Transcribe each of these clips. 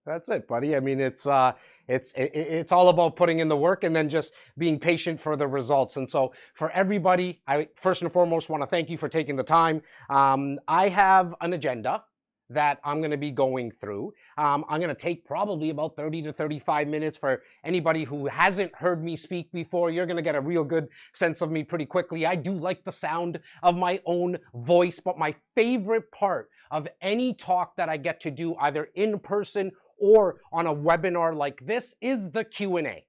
That's it, buddy. I mean, it's all about putting in the work and then just being patient for the results. And so for everybody, I first and foremost want to thank you for taking the time. I have an agenda that I'm going to be going through. I'm going to take probably about 30 to 35 minutes. For anybody who hasn't heard me speak before, you're going to get a real good sense of me pretty quickly. I do like the sound of my own voice, but my favorite part of any talk that I get to do, either in person or on a webinar like this, is the Q&A.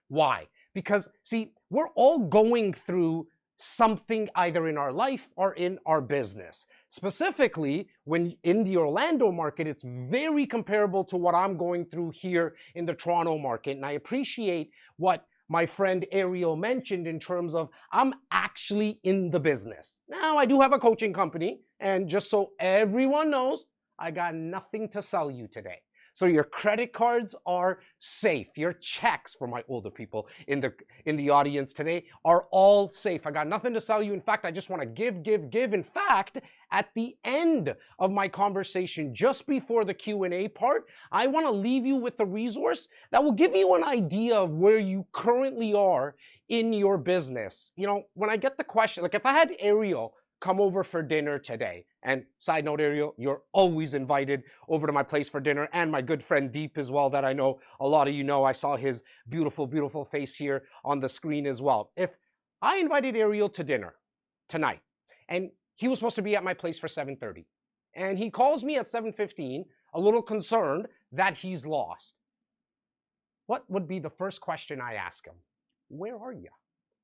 Why? Because, see, we're all going through something either in our life or in our business. Specifically, when in the Orlando market, it's very comparable to what I'm going through here in the Toronto market. And I appreciate what my friend Ariel mentioned in terms of I'm actually in the business. Now, I do have a coaching company, and just so everyone knows, I got nothing to sell you today. So your credit cards are safe. Your checks, for my older people in the audience today, are all safe. I got nothing to sell you. In fact, I just want to give. In fact, at the end of my conversation, just before the Q&A part, I want to leave you with a resource that will give you an idea of where you currently are in your business. You know, when I get the question, like if I had Ariel come over for dinner today. And side note, Ariel, you're always invited over to my place for dinner, and my good friend Deep as well, that I know a lot of you know. I saw his beautiful, beautiful face here on the screen as well. If I invited Ariel to dinner tonight, and he was supposed to be at my place for 7:30, and he calls me at 7:15, a little concerned that he's lost, what would be the first question I ask him? Where are you?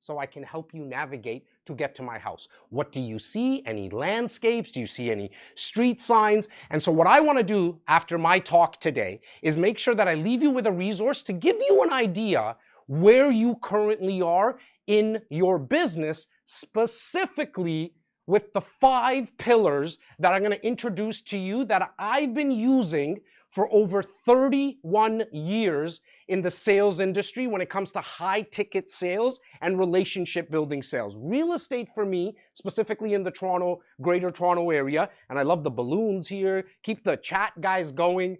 So I can help you navigate to get to my house. What do you see? Any landscapes? Do you see any street signs? And so what I want to do after my talk today is make sure that I leave you with a resource to give you an idea where you currently are in your business, specifically with the 5 pillars that I'm going to introduce to you that I've been using for over 31 years in the sales industry when it comes to high ticket sales and relationship building sales. Real estate for me, specifically in the Toronto, Greater Toronto area, and I love the balloons here, keep the chat guys going,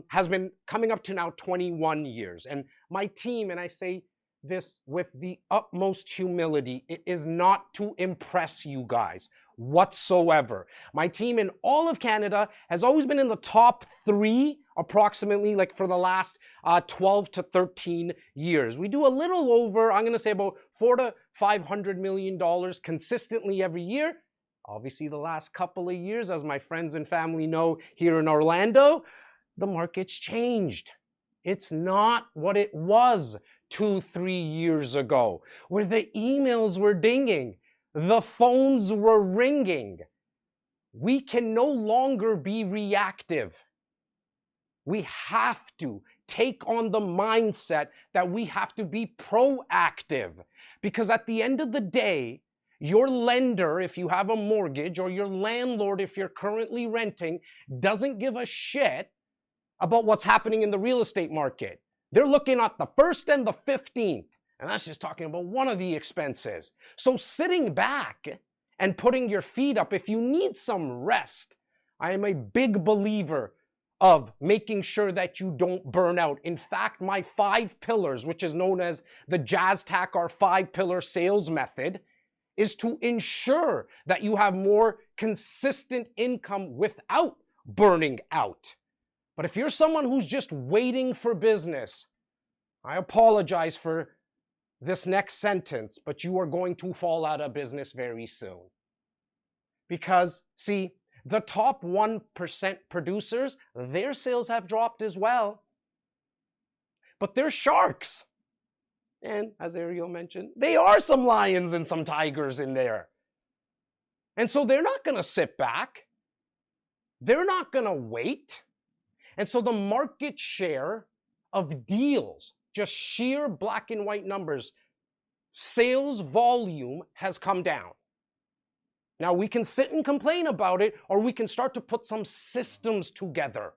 has been coming up to now 21 years. And my team, and I say this with the utmost humility, it is not to impress you guys whatsoever. My team in all of Canada has always been in the top 3 approximately, like for the last 12 to 13 years. We do a little over, I'm going to say about $400 to $500 million consistently every year. Obviously, the last couple of years, as my friends and family know here in Orlando, the market's changed. It's not what it was 2-3 years ago, where the emails were dinging, the phones were ringing. We can no longer be reactive. We have to take on the mindset that we have to be proactive, because at the end of the day, your lender, if you have a mortgage, or your landlord, if you're currently renting, doesn't give a shit about what's happening in the real estate market. They're looking at the 1st and the 15th, and that's just talking about one of the expenses. So sitting back and putting your feet up, if you need some rest, I am a big believer of making sure that you don't burn out. In fact, my 5 pillars, which is known as the Jas Takhar 5-pillar sales method, is to ensure that you have more consistent income without burning out. But if you're someone who's just waiting for business, I apologize for this next sentence, but you are going to fall out of business very soon. Because, see, the top 1% producers, their sales have dropped as well. But they're sharks. And as Ariel mentioned, they are some lions and some tigers in there. And so they're not going to sit back. They're not going to wait. And so the market share of deals, just sheer black and white numbers, sales volume has come down. Now, we can sit and complain about it, or we can start to put some systems together.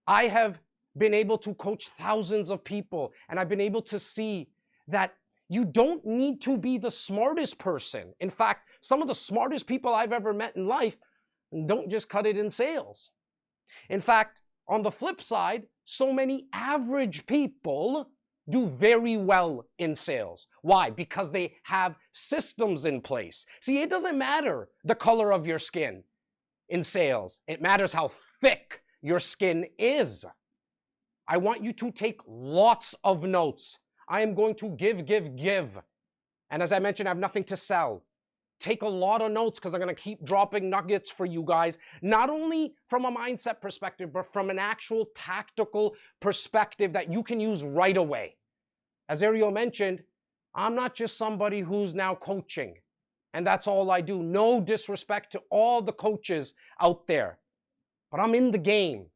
I have been able to coach thousands of people, and I've been able to see that you don't need to be the smartest person. In fact, some of the smartest people I've ever met in life don't just cut it in sales. In fact, On the flip side, so many average people do very well in sales. Why? Because they have systems in place. See, it doesn't matter the color of your skin in sales. It matters how thick your skin is. I want you to take lots of notes. I am going to give. And as I mentioned, I have nothing to sell. Take a lot of notes because I'm going to keep dropping nuggets for you guys, not only from a mindset perspective, but from an actual tactical perspective that you can use right away. As Ariel mentioned, I'm not just somebody who's now coaching, and that's all I do. No disrespect to all the coaches out there, but I'm in the game,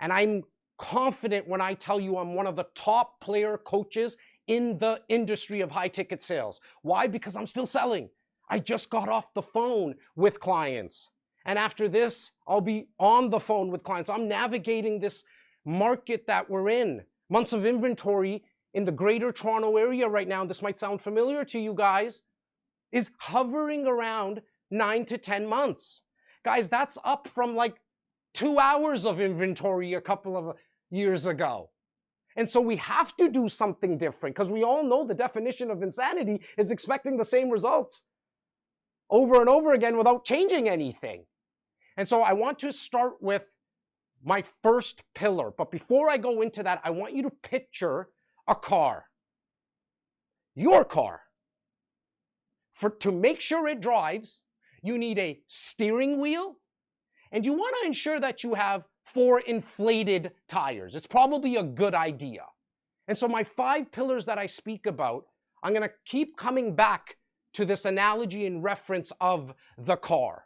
and I'm confident when I tell you I'm one of the top player coaches in the industry of high ticket sales. Why? Because I'm still selling. I just got off the phone with clients. And after this, I'll be on the phone with clients. I'm navigating this market that we're in. Months of inventory in the greater Toronto area right now, this might sound familiar to you guys, is hovering around 9 to 10 months. Guys, that's up from like 2 hours of inventory a couple of years ago. And so we have to do something different because we all know the definition of insanity is expecting the same results over and over again without changing anything. And so I want to start with my first pillar. But before I go into that, I want you to picture a car, your car. To make sure it drives, you need a steering wheel, and you want to ensure that you have 4 inflated tires. It's probably a good idea. And so my 5 pillars that I speak about, I'm going to keep coming back to this analogy in reference of the car.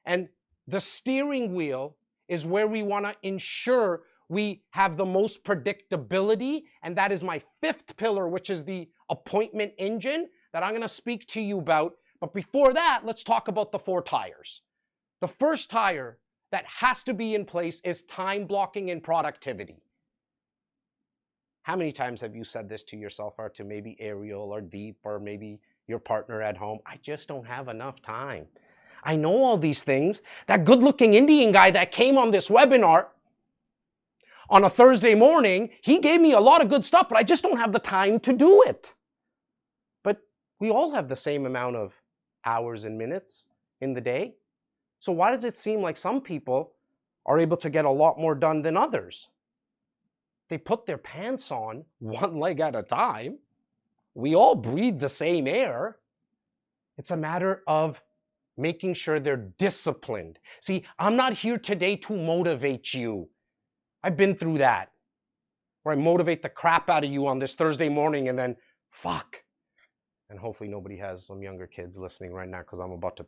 And the steering wheel is where we want to ensure we have the most predictability. And that is my 5th pillar, which is the appointment engine that I'm going to speak to you about. But before that, let's talk about the 4 tires. The first tire that has to be in place is time blocking and productivity. How many times have you said this to yourself or to maybe Ariel or Deep or maybe your partner at home? I just don't have enough time. I know all these things. That good-looking Indian guy that came on this webinar on a Thursday morning, he gave me a lot of good stuff, but I just don't have the time to do it. But we all have the same amount of hours and minutes in the day. So why does it seem like some people are able to get a lot more done than others? They put their pants on one leg at a time. We all breathe the same air. It's a matter of making sure they're disciplined. See, I'm not here today to motivate you. I've been through that, where I motivate the crap out of you on this Thursday morning and then, fuck. And hopefully nobody has some younger kids listening right now because I'm about to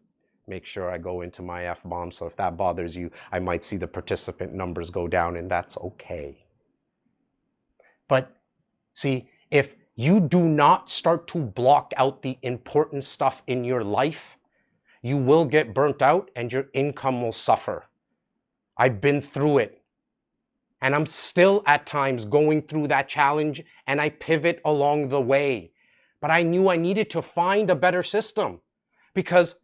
make sure I go into my F-bomb. So if that bothers you, I might see the participant numbers go down, and that's okay. But see, if you do not start to block out the important stuff in your life, you will get burnt out and your income will suffer. I've been through it. And I'm still at times going through that challenge, and I pivot along the way. But I knew I needed to find a better system because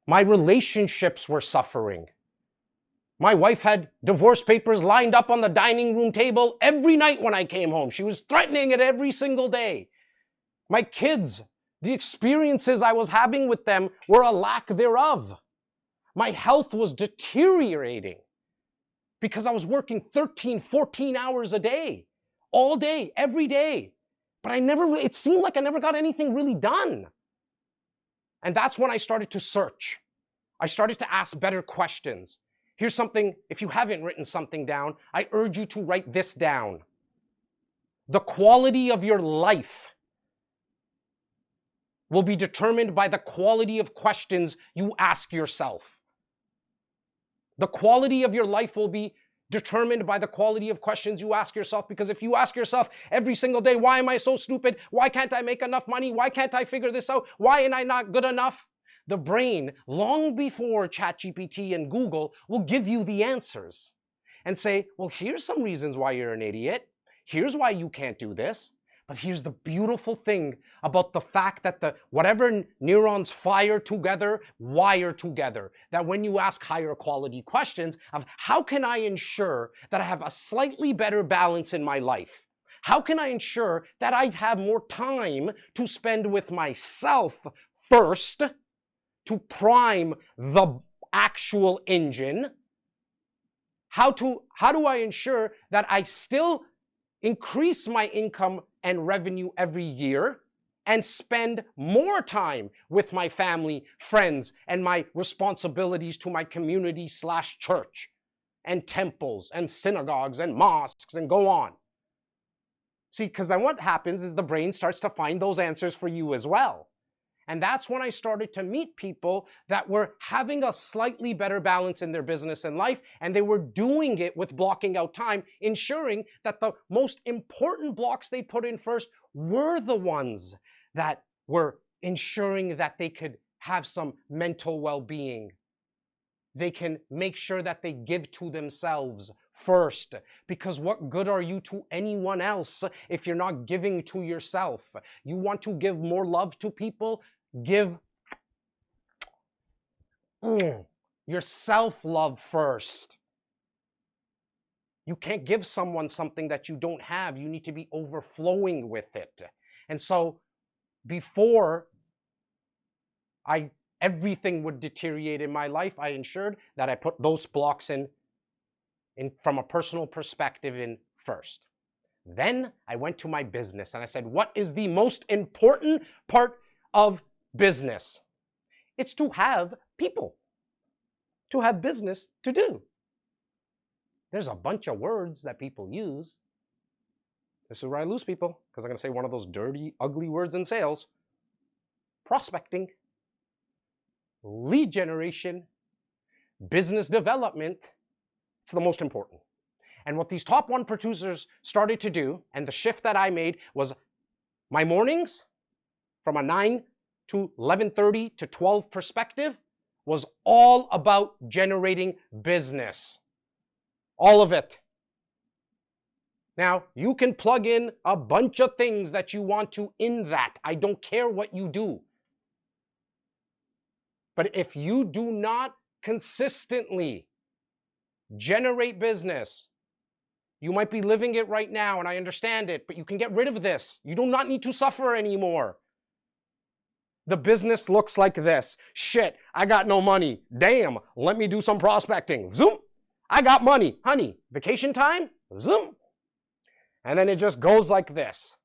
my relationships were suffering. My wife had divorce papers lined up on the dining room table every night when I came home. She was threatening it every single day. My kids, the experiences I was having with them were a lack thereof. My health was deteriorating because I was working 13, 14 hours a day, all day, every day. But it seemed like I never got anything really done. And that's when I started to search. I started to ask better questions. Here's something, if you haven't written something down, I urge you to write this down. The quality of your life will be determined by the quality of questions you ask yourself. The quality of your life will be determined by the quality of questions you ask yourself, because if you ask yourself every single day, why am I so stupid? Why can't I make enough money? Why can't I figure this out? Why am I not good enough? The brain, long before ChatGPT and Google, will give you the answers and say, well, here's some reasons why you're an idiot. Here's why you can't do this. But here's the beautiful thing about the fact that whatever neurons fire together, wire together. That when you ask higher quality questions of how can I ensure that I have a slightly better balance in my life? How can I ensure that I have more time to spend with myself first to prime the actual engine? How do I ensure that I still increase my income and revenue every year and spend more time with my family, friends, and my responsibilities to my community/church and temples and synagogues and mosques and go on? See, because then what happens is the brain starts to find those answers for you as well. And that's when I started to meet people that were having a slightly better balance in their business and life, and they were doing it with blocking out time, ensuring that the most important blocks they put in first were the ones that were ensuring that they could have some mental well-being. They can make sure that they give to themselves first, because what good are you to anyone else if you're not giving to yourself? You want to give more love to people? Give your self-love first. You can't give someone something that you don't have. You need to be overflowing with it. And so before everything would deteriorate in my life, I ensured that I put those blocks in from a personal perspective in first. Then I went to my business and I said, what is the most important part of business? It's to have people, to have business to do. There's a bunch of words that people use. This is where I lose people, because I'm going to say one of those dirty, ugly words in sales. Prospecting, lead generation, business development. It's the most important. And what these top 1 producers started to do, and the shift that I made, was my mornings from a 9 to 11:30 to 12 perspective was all about generating business. All of it. Now, you can plug in a bunch of things that you want to in that. I don't care what you do. But if you do not consistently generate business, you might be living it right now, and I understand it, but you can get rid of this. You do not need to suffer anymore. The business looks like this. Shit, I got no money. Damn, let me do some prospecting. Zoom. I got money. Honey, vacation time? Zoom. And then it just goes like this,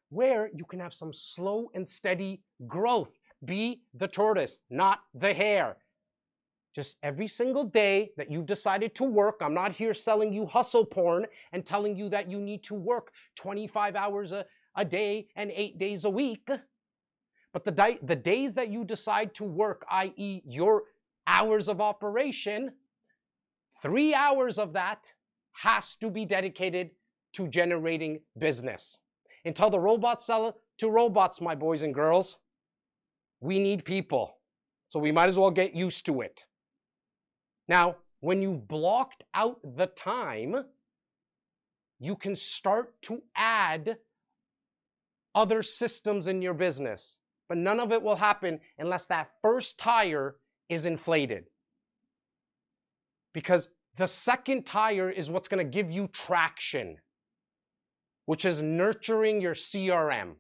where you can have some slow and steady growth. Be the tortoise, not the hare. Just every single day that you've decided to work, I'm not here selling you hustle porn and telling you that you need to work 25 hours a day and 8 days a week. But the days that you decide to work, i.e. your hours of operation, 3 hours of that has to be dedicated to generating business. Until the robots sell to robots, my boys and girls, we need people. So we might as well get used to it. Now, when you've blocked out the time, you can start to add other systems in your business. But none of it will happen unless that first tire is inflated. Because the second tire is what's going to give you traction, which is nurturing your CRM.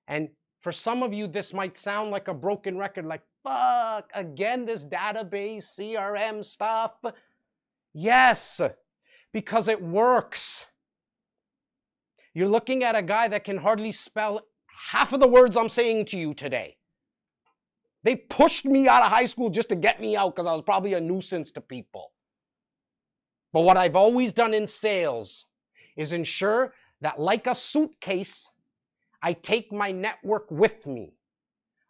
And for some of you, this might sound like a broken record, like, fuck, again, this database, CRM stuff. Yes, because it works. You're looking at a guy that can hardly spell half of the words I'm saying to you today. They pushed me out of high school just to get me out because I was probably a nuisance to people. But what I've always done in sales is ensure that, like a suitcase, I take my network with me.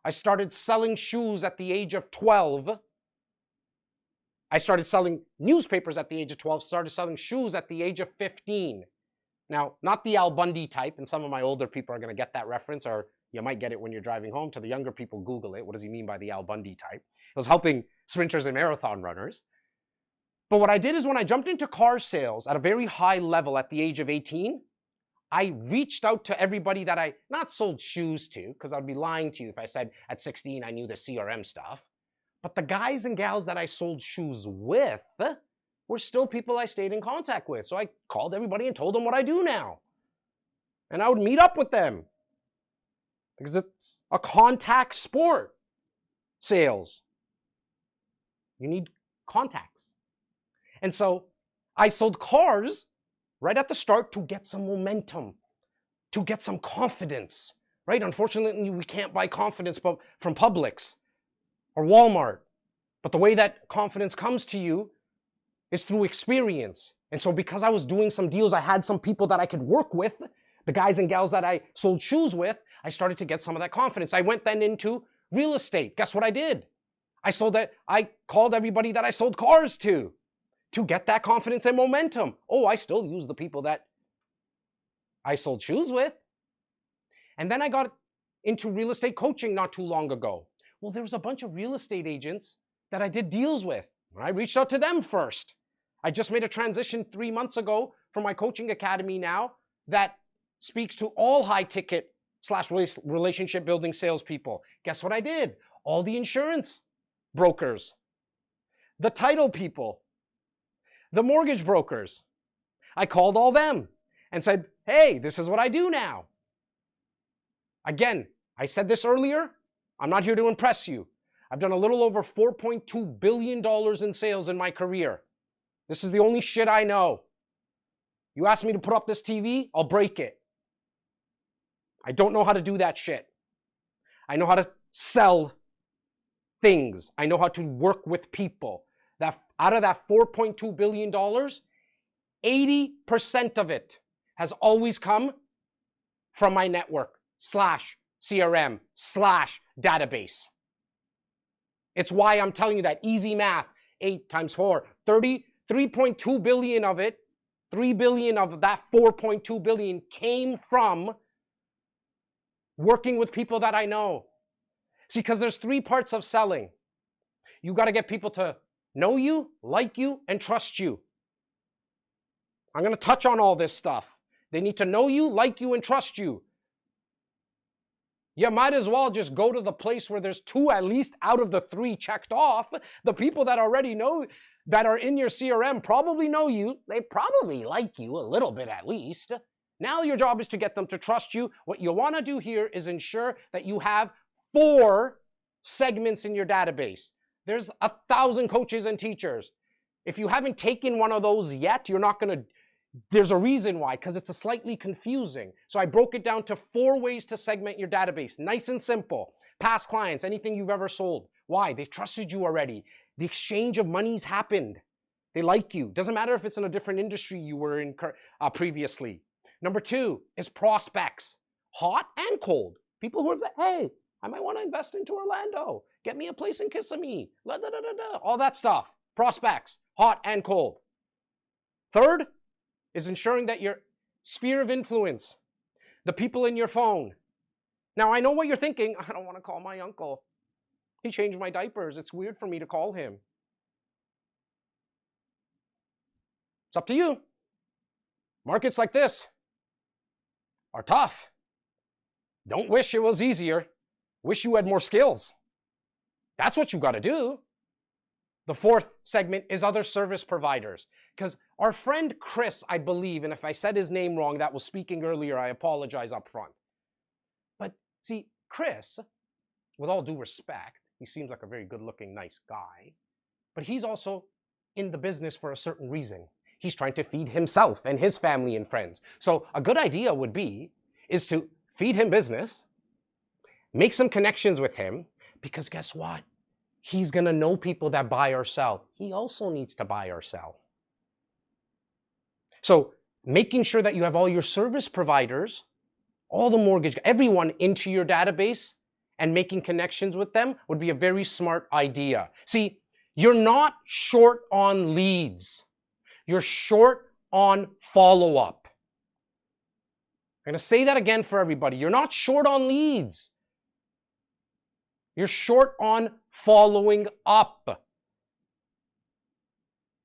I started selling shoes at the age of 12. I started selling newspapers at the age of 12, started selling shoes at the age of 15. Now, not the Al Bundy type, and some of my older people are going to get that reference, or you might get it when you're driving home. To the younger people, Google it. What does he mean by the Al Bundy type? It was helping sprinters and marathon runners. But what I did is when I jumped into car sales at a very high level at the age of 18, I reached out to everybody that I not sold shoes to, because I'd be lying to you if I said at 16 I knew the CRM stuff. But the guys and gals that I sold shoes with were still people I stayed in contact with. So I called everybody and told them what I do now. And I would meet up with them because it's a contact sport, sales. You need contacts. And so I sold cars right at the start to get some momentum, to get some confidence, right? Unfortunately, we can't buy confidence from Publix or Walmart. But the way that confidence comes to you is through experience. And so because I was doing some deals, I had some people that I could work with, the guys and gals that I sold shoes with, I started to get some of that confidence. I went then into real estate. Guess what I did? I called everybody that I sold cars to get that confidence and momentum. Oh, I still use the people that I sold shoes with. And then I got into real estate coaching not too long ago. Well, there was a bunch of real estate agents that I did deals with. I reached out to them first. I just made a transition 3 months ago from my coaching academy now that speaks to all high ticket / relationship building salespeople. Guess what I did? All the insurance brokers, the title people, the mortgage brokers. I called all them and said, hey, this is what I do now. Again, I said this earlier. I'm not here to impress you. I've done a little over $4.2 billion in sales in my career. This is the only shit I know. You ask me to put up this TV, I'll break it. I don't know how to do that shit. I know how to sell things. I know how to work with people. That out of that $4.2 billion, 80% of it has always come from my network / CRM / database. It's why I'm telling you that easy math, 8 times 4, 3.2 billion of it, 3 billion of that 4.2 billion came from working with people that I know. See, because there's 3 parts of selling. You got to get people to know you, like you, and trust you. I'm going to touch on all this stuff. They need to know you, like you, and trust you. You might as well just go to the place where there's 2 at least out of the 3 checked off. The people that already know, that are in your CRM probably know you. They probably like you a little bit at least. Now your job is to get them to trust you. What you want to do here is ensure that you have 4 segments in your database. There's 1,000 coaches and teachers. If you haven't taken one of those yet, you're not going to. There's a reason why, because it's a slightly confusing. So I broke it down to 4 ways to segment your database. Nice and simple. Past clients, anything you've ever sold. Why? They've trusted you already. The exchange of money's happened. They like you. Doesn't matter if it's in a different industry you were in previously. Number 2 is prospects. Hot and cold. People who have said, hey, I might want to invest into Orlando. Get me a place in Kissimmee. All that stuff. Prospects. Hot and cold. Third is ensuring that your sphere of influence, the people in your phone. Now, I know what you're thinking. I don't want to call my uncle. He changed my diapers. It's weird for me to call him. It's up to you. Markets like this are tough. Don't wish it was easier. Wish you had more skills. That's what you got to do. The 4th segment is other service providers. Because our friend Chris, I believe, and if I said his name wrong, that was speaking earlier, I apologize up front. But see, Chris, with all due respect, he seems like a very good-looking, nice guy. But he's also in the business for a certain reason. He's trying to feed himself and his family and friends. So a good idea would be is to feed him business, make some connections with him, because guess what? He's going to know people that buy or sell. He also needs to buy or sell. So making sure that you have all your service providers, all the mortgage, everyone into your database and making connections with them would be a very smart idea. See, you're not short on leads. You're short on follow-up. I'm going to say that again for everybody. You're not short on leads. You're short on following up.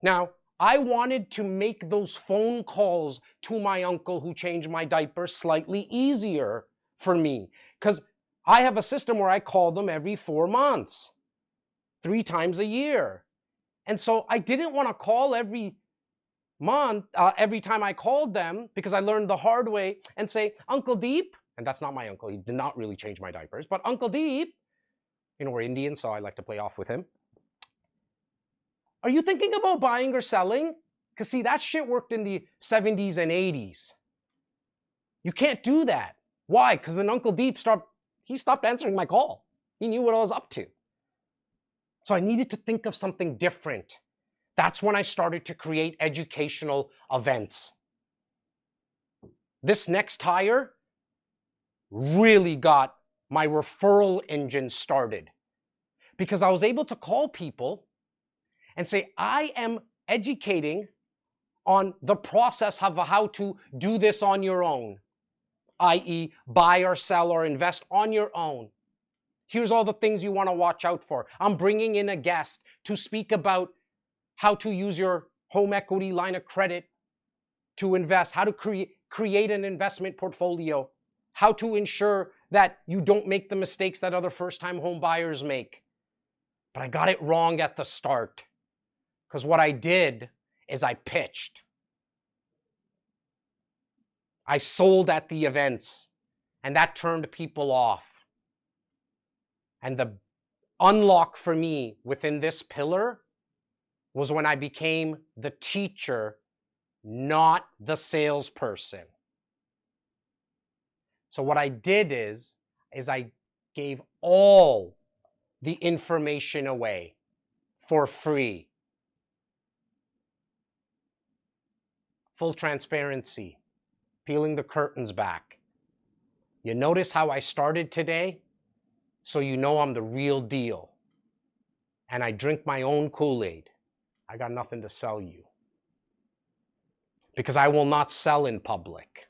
Now, I wanted to make those phone calls to my uncle who changed my diaper slightly easier for me, because I have a system where I call them every 4 months, 3 times a year. And so I didn't want to call every month, every time I called them, because I learned the hard way, and say, Uncle Deep, and that's not my uncle, he did not really change my diapers, but Uncle Deep, you know, we're Indian, so I like to play off with him. Are you thinking about buying or selling? Because see, that shit worked in the 70s and 80s. You can't do that. Why? Because then Uncle Deep stopped answering my call. He knew what I was up to. So I needed to think of something different. That's when I started to create educational events. This next hire really got my referral engine started, because I was able to call people and say, I am educating on the process of how to do this on your own, i.e. buy or sell or invest on your own. Here's all the things you want to watch out for. I'm bringing in a guest to speak about how to use your home equity line of credit to invest, how to create an investment portfolio, how to ensure that you don't make the mistakes that other first-time home buyers make. But I got it wrong at the start, because what I did is I pitched. I sold at the events, and that turned people off. And the unlock for me within this pillar was when I became the teacher, not the salesperson. So what I did is I gave all the information away for free. Full transparency, peeling the curtains back. You notice how I started today? So you know I'm the real deal. And I drink my own Kool-Aid. I got nothing to sell you. Because I will not sell in public.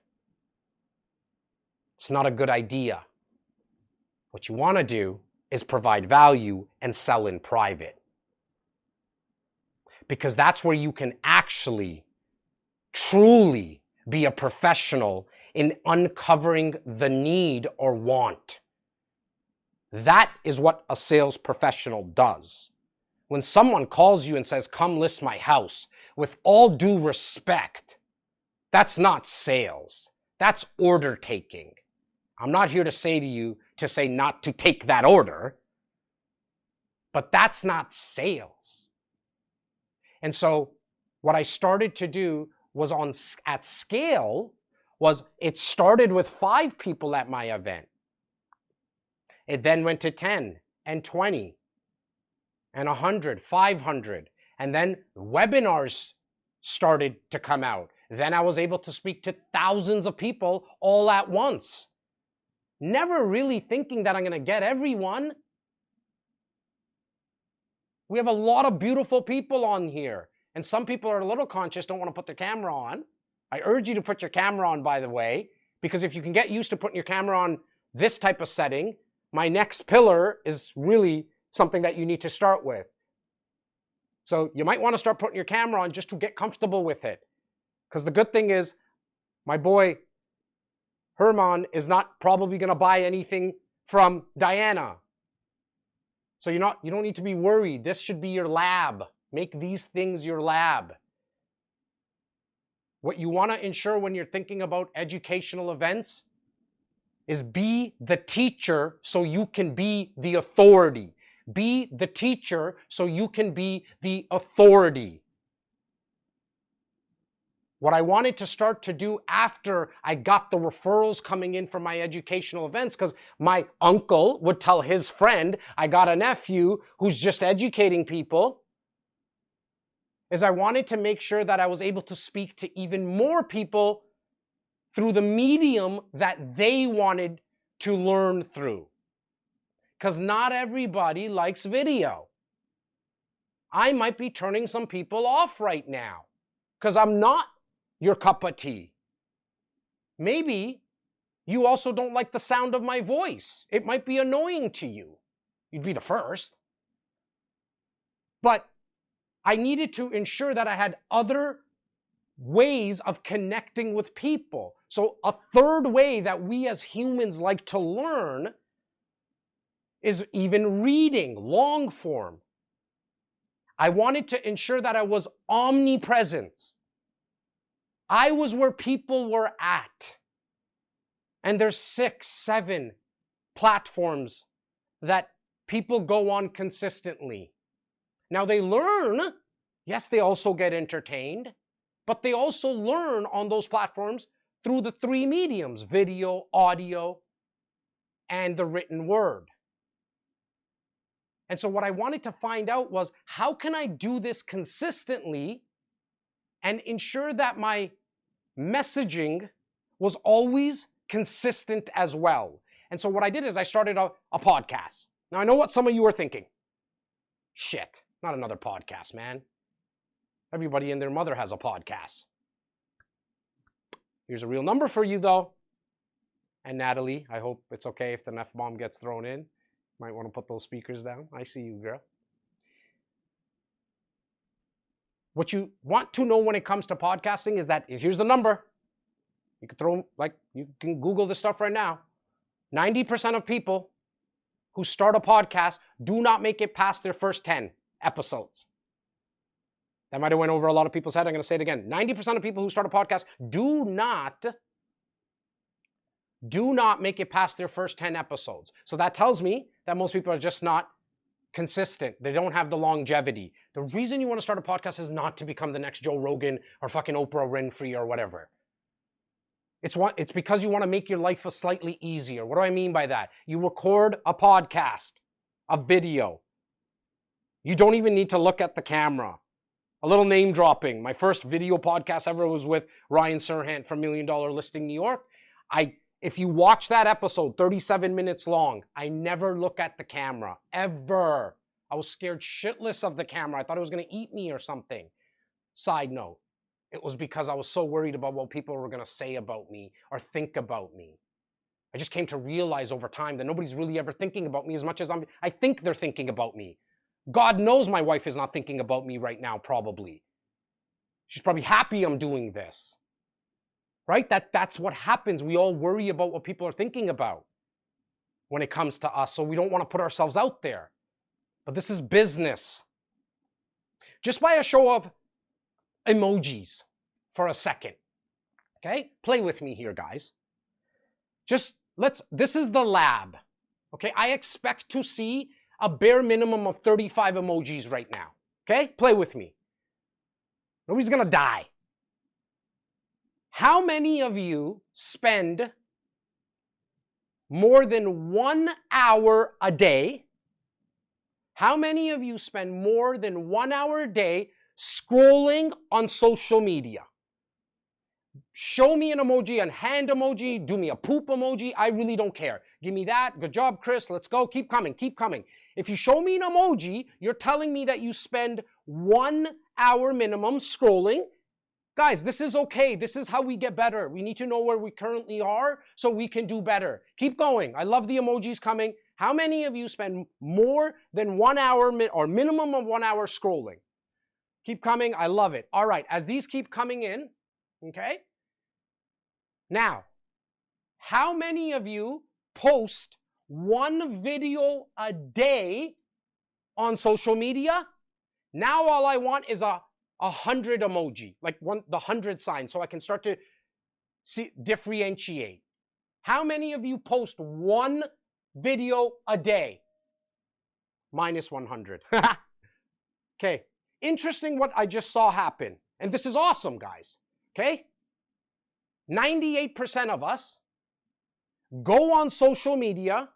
It's not a good idea. What you want to do is provide value and sell in private. Because that's where you can actually, truly be a professional in uncovering the need or want. That is what a sales professional does. When someone calls you and says, come list my house, with all due respect, that's not sales. That's order taking. I'm not here to say to you to say not to take that order, but that's not sales. And so what I started to do was at scale was it started with 5 people at my event. It then went to 10 and 20 and 100, 500. And then webinars started to come out. Then I was able to speak to thousands of people all at once. Never really thinking that I'm going to get everyone. We have a lot of beautiful people on here. And some people are a little conscious, don't want to put their camera on. I urge you to put your camera on, by the way, because if you can get used to putting your camera on this type of setting, my next pillar is really something that you need to start with. So you might want to start putting your camera on just to get comfortable with it. Because the good thing is, my boy Herman is not probably going to buy anything from Diana. So you don't need to be worried. This should be your lab. Make these things your lab. What you want to ensure when you're thinking about educational events is be the teacher so you can be the authority. Be the teacher so you can be the authority. What I wanted to start to do after I got the referrals coming in from my educational events, because my uncle would tell his friend, I got a nephew who's just educating people, is I wanted to make sure that I was able to speak to even more people through the medium that they wanted to learn through. Because not everybody likes video. I might be turning some people off right now because I'm not your cup of tea. Maybe you also don't like the sound of my voice. It might be annoying to you. You'd be the first. But I needed to ensure that I had other ways of connecting with people. So a third way that we as humans like to learn is even reading, long form. I wanted to ensure that I was omnipresent. I was where people were at. And there's 6, 7 platforms that people go on consistently. Now they learn, yes, they also get entertained, but they also learn on those platforms through the 3 mediums: video, audio, and the written word. And so what I wanted to find out was, how can I do this consistently and ensure that my messaging was always consistent as well? And so what I did is I started a podcast. Now I know what some of you are thinking. Shit, not another podcast, man. Everybody and their mother has a podcast. Here's a real number for you though. And Natalie, I hope it's okay if the F-bomb gets thrown in. Might want to put those speakers down. I see you, girl. What you want to know when it comes to podcasting is that, here's the number. You can Google this stuff right now. 90% of people who start a podcast do not make it past their first 10 episodes. That might have went over a lot of people's head. I'm going to say it again. 90% of people who start a podcast do not make it past their first 10 episodes. So that tells me that most people are just not consistent. They don't have the longevity. The reason you want to start a podcast is not to become the next Joe Rogan or fucking Oprah Winfrey or whatever. It's because you want to make your life a slightly easier. What do I mean by that? You record a podcast, a video. You don't even need to look at the camera. A little name dropping. My first video podcast ever was with Ryan Serhant from $1 Million Listing New York. If you watch that episode, 37 minutes long, I never look at the camera, ever. I was scared shitless of the camera. I thought it was going to eat me or something. Side note, it was because I was so worried about what people were going to say about me or think about me. I just came to realize over time that nobody's really ever thinking about me as much as I think they're thinking about me. God knows my wife is not thinking about me right now, probably. She's probably happy I'm doing this. Right? That's what happens. We all worry about what people are thinking about when it comes to us, so we don't want to put ourselves out there. But this is business. Just by a show of emojis for a second. Okay? Play with me here, guys. This is the lab. Okay? I expect to see a bare minimum of 35 emojis right now. Okay? Play with me. Nobody's gonna die. How many of you spend more than 1 hour a day? How many of you spend more than 1 hour a day scrolling on social media? Show me an emoji, a hand emoji, do me a poop emoji. I really don't care. Give me that. Good job, Chris. Let's go. Keep coming. Keep coming. If you show me an emoji, you're telling me that you spend 1 hour minimum scrolling. Guys, this is okay. This is how we get better. We need to know where we currently are so we can do better. Keep going. I love the emojis coming. How many of you spend more than 1 hour or minimum of 1 hour scrolling? Keep coming. I love it. All right. As these keep coming in, okay? Now, how many of you post 1 video a day on social media? Now all I want is a 100 emoji, like the 100 sign, so I can start to differentiate. How many of you post 1 video a day? Minus 100. Okay, interesting what I just saw happen. And this is awesome, guys. Okay? 98% of us go on social media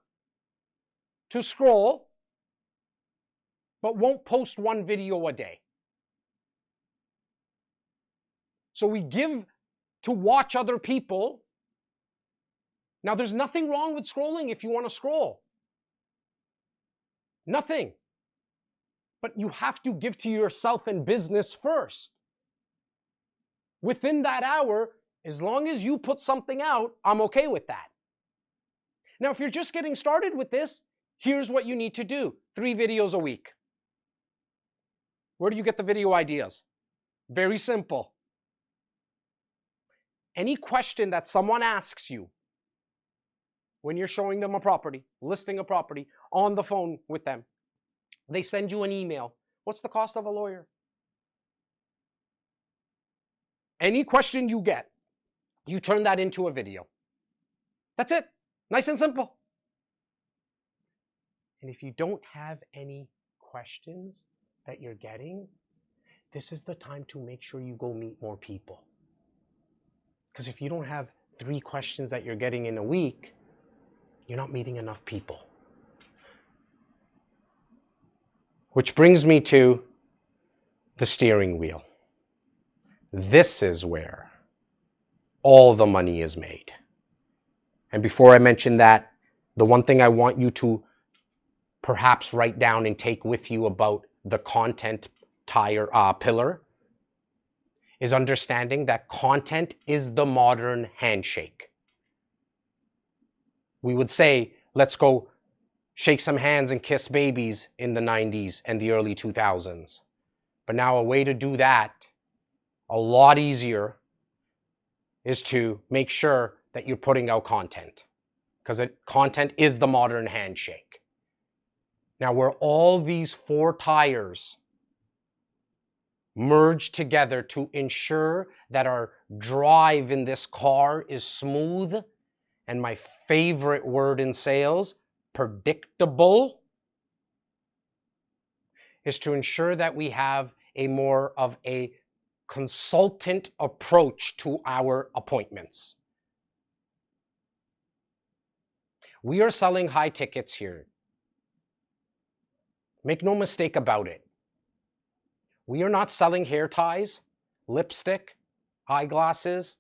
to scroll, but won't post 1 video a day. So we give to watch other people. Now, there's nothing wrong with scrolling if you want to scroll. Nothing. But you have to give to yourself and business first. Within that hour, as long as you put something out, I'm okay with that. Now, if you're just getting started with this, here's what you need to do. 3 videos a week. Where do you get the video ideas? Very simple. Any question that someone asks you when you're showing them a property, listing a property, on the phone with them, they send you an email. What's the cost of a lawyer? Any question you get, you turn that into a video. That's it. Nice and simple. And if you don't have any questions that you're getting, this is the time to make sure you go meet more people. Because if you don't have 3 questions that you're getting in a week, you're not meeting enough people. Which brings me to the steering wheel. This is where all the money is made. And before I mention that, the one thing I want you to perhaps write down and take with you about the content pillar is understanding that content is the modern handshake. We would say, let's go shake some hands and kiss babies in the 90s and the early 2000s. But now a way to do that a lot easier is to make sure that you're putting out content, because content is the modern handshake. Now, where all these 4 tires merge together to ensure that our drive in this car is smooth, and my favorite word in sales, predictable, is to ensure that we have a more of a consultant approach to our appointments. We are selling high tickets here. Make no mistake about it. We are not selling hair ties, lipstick, eyeglasses,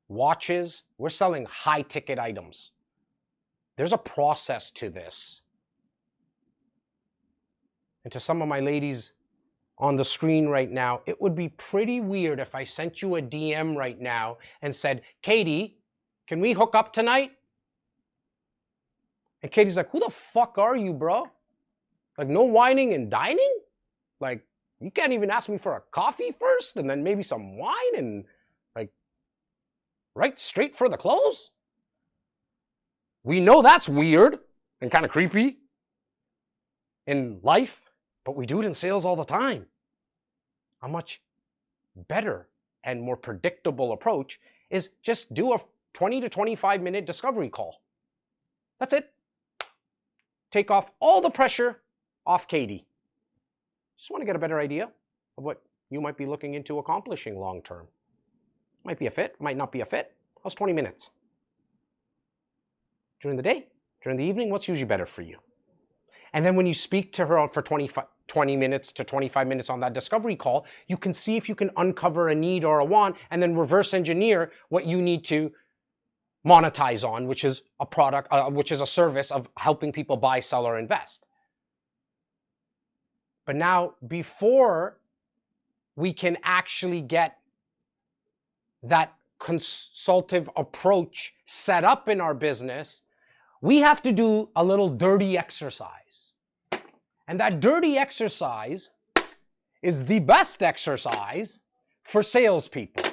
watches. We're selling high ticket items. There's a process to this. And to some of my ladies on the screen right now, it would be pretty weird if I sent you a DM right now and said, Katie, can we hook up tonight? And Katie's like, who the fuck are you, bro? Like, no whining and dining? Like, you can't even ask me for a coffee first and then maybe some wine and like, right straight for the close? We know that's weird and kind of creepy in life, but we do it in sales all the time. A much better and more predictable approach is just do a 20 to 25 minute discovery call. That's it. Take off all the pressure off Katie. Just want to get a better idea of what you might be looking into accomplishing long term. Might be a fit, might not be a fit. How's 20 minutes? During the day, during the evening, what's usually better for you? And then when you speak to her for 20 minutes to 25 minutes on that discovery call, you can see if you can uncover a need or a want and then reverse engineer what you need to monetize on, which is a product, which is a service of helping people buy, sell, or invest. But now, before we can actually get that consultative approach set up in our business, we have to do a little dirty exercise. And that dirty exercise is the best exercise for salespeople.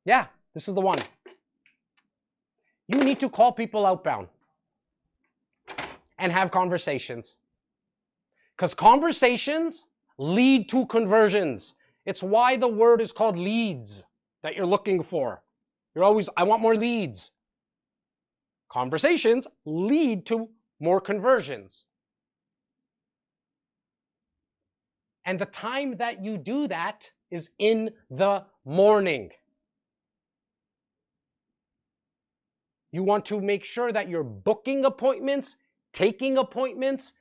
Yeah, this is the one. You need to call people outbound and have conversations. Because conversations lead to conversions. It's why the word is called leads that you're looking for. You're always, I want more leads. Conversations lead to more conversions. And the time that you do that is in the morning. You want to make sure that you're booking appointments, taking appointments,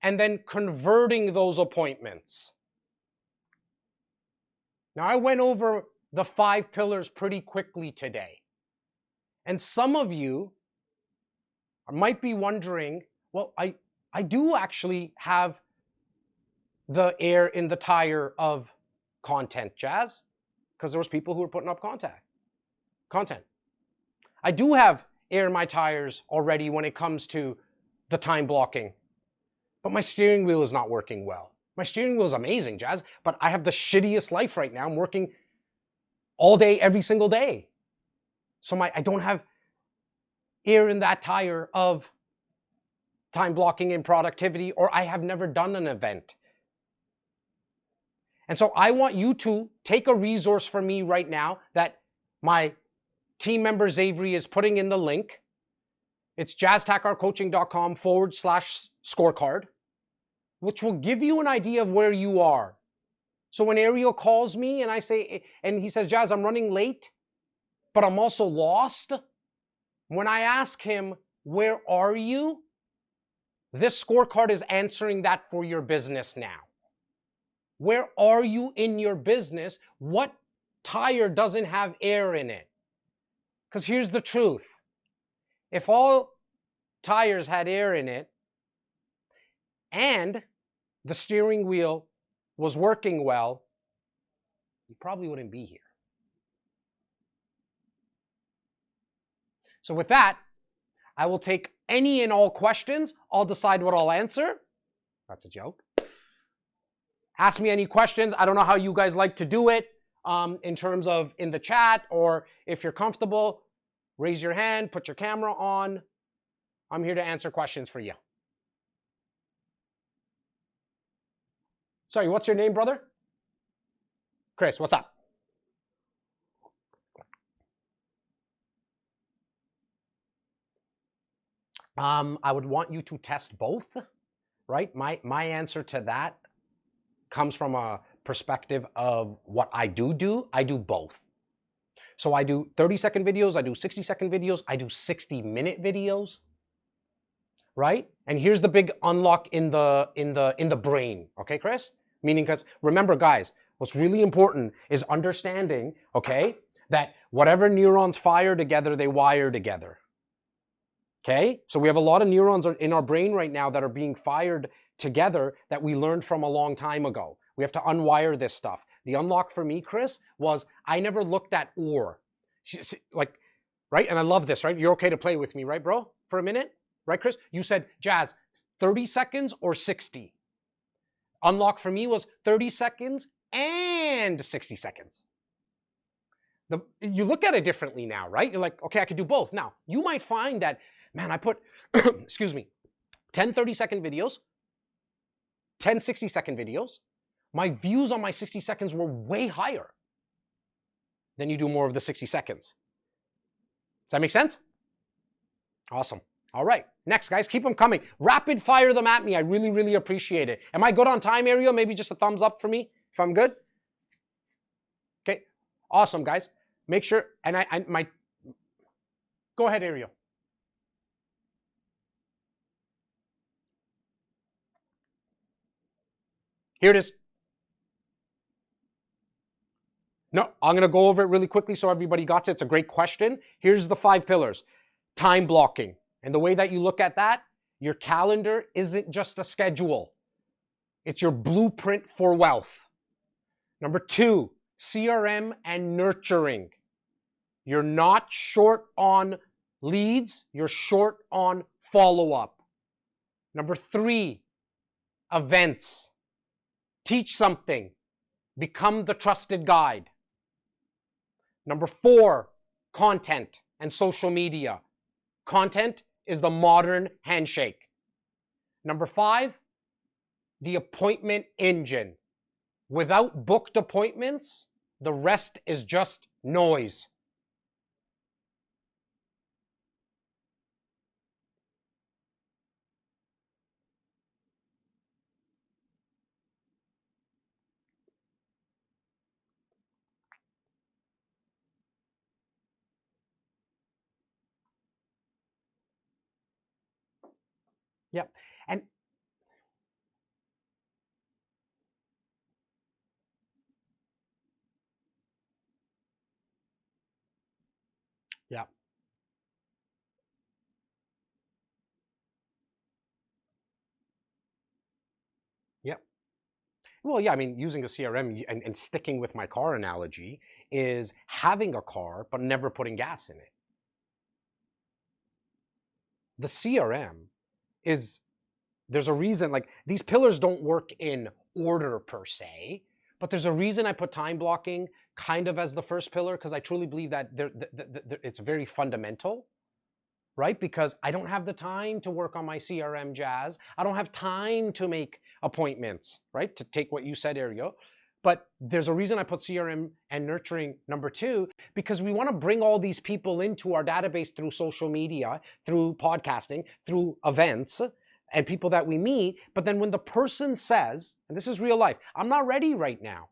and then converting those appointments. Now, I went over the 5 pillars pretty quickly today. And some of you might be wondering, well, I do actually have the air in the tire of content, Jas, because there was people who were putting up content. I do have air in my tires already when it comes to the time blocking. but my steering wheel is not working well. My steering wheel is amazing, Jas, but I have the shittiest life right now. I'm working all day, every single day. So I don't have air in that tire of time blocking and productivity, or I have never done an event. And so I want you to take a resource from me right now that my team member Xavier is putting in the link. It's jastakharcoaching.com/scorecard, which will give you an idea of where you are. So when Ariel calls me and he says, Jas, I'm running late, but I'm also lost. When I ask him, where are you? This scorecard is answering that for your business now. Where are you in your business? What tire doesn't have air in it? Because here's the truth. If all tires had air in it and the steering wheel was working well, you probably wouldn't be here. So with that, I will take any and all questions. I'll decide what I'll answer. That's a joke. Ask me any questions. I don't know how you guys like to do it in terms of in the chat, or if you're comfortable, raise your hand, put your camera on. I'm here to answer questions for you. Sorry, what's your name, brother? Chris, what's up? I would want you to test both, right? My answer to that comes from a perspective of what I do. I do both. So I do 30-second videos, I do 60-second videos, I do 60-minute videos, right? And here's the big unlock in the brain, okay, Chris? Meaning, because remember, guys, what's really important is understanding, okay, that whatever neurons fire together, they wire together. Okay, so we have a lot of neurons in our brain right now that are being fired together that we learned from a long time ago. We have to unwire this stuff. The unlock for me, Chris, was I never looked at or. Like, right? And I love this, right? You're okay to play with me, right, bro? For a minute? Right, Chris? You said, Jas, 30 seconds or 60? Unlock for me was 30 seconds and 60 seconds. You look at it differently now, right? You're like, okay, I could do both. Now, you might find that, man, I put, excuse me, 10 30-second videos, 10 60-second videos. My views on my 60 seconds were way higher than you do more of the 60 seconds. Does that make sense? Awesome. All right. Next, guys, keep them coming. Rapid fire them at me. I really, really appreciate it. Am I good on time, Ariel? Maybe just a thumbs up for me if I'm good. Okay. Awesome, guys. Make sure, and go ahead, Ariel. Here it is. No, I'm going to go over it really quickly so everybody got it. It's a great question. Here's the 5 pillars. Time blocking. And the way that you look at that, your calendar isn't just a schedule. It's your blueprint for wealth. Number 2, CRM and nurturing. You're not short on leads, you're short on follow-up. Number 3, events. Teach something. Become the trusted guide. Number 4, content and social media. Content is the modern handshake. Number 5, the appointment engine. Without booked appointments, the rest is just noise. Yep. And yeah. Yep. Well, yeah, I mean, using a CRM and sticking with my car analogy is having a car but never putting gas in it. The CRM is There's a reason, like, these pillars don't work in order per se, but there's a reason I put time blocking kind of as the first pillar, because I truly believe that it's very fundamental, right? Because I don't have the time to work on my CRM, Jas. I don't have time to make appointments, right? To take what you said, Ariel. But there's a reason I put CRM and nurturing number 2, because we want to bring all these people into our database through social media, through podcasting, through events, and people that we meet. But then when the person says, and this is real life, I'm not ready right now,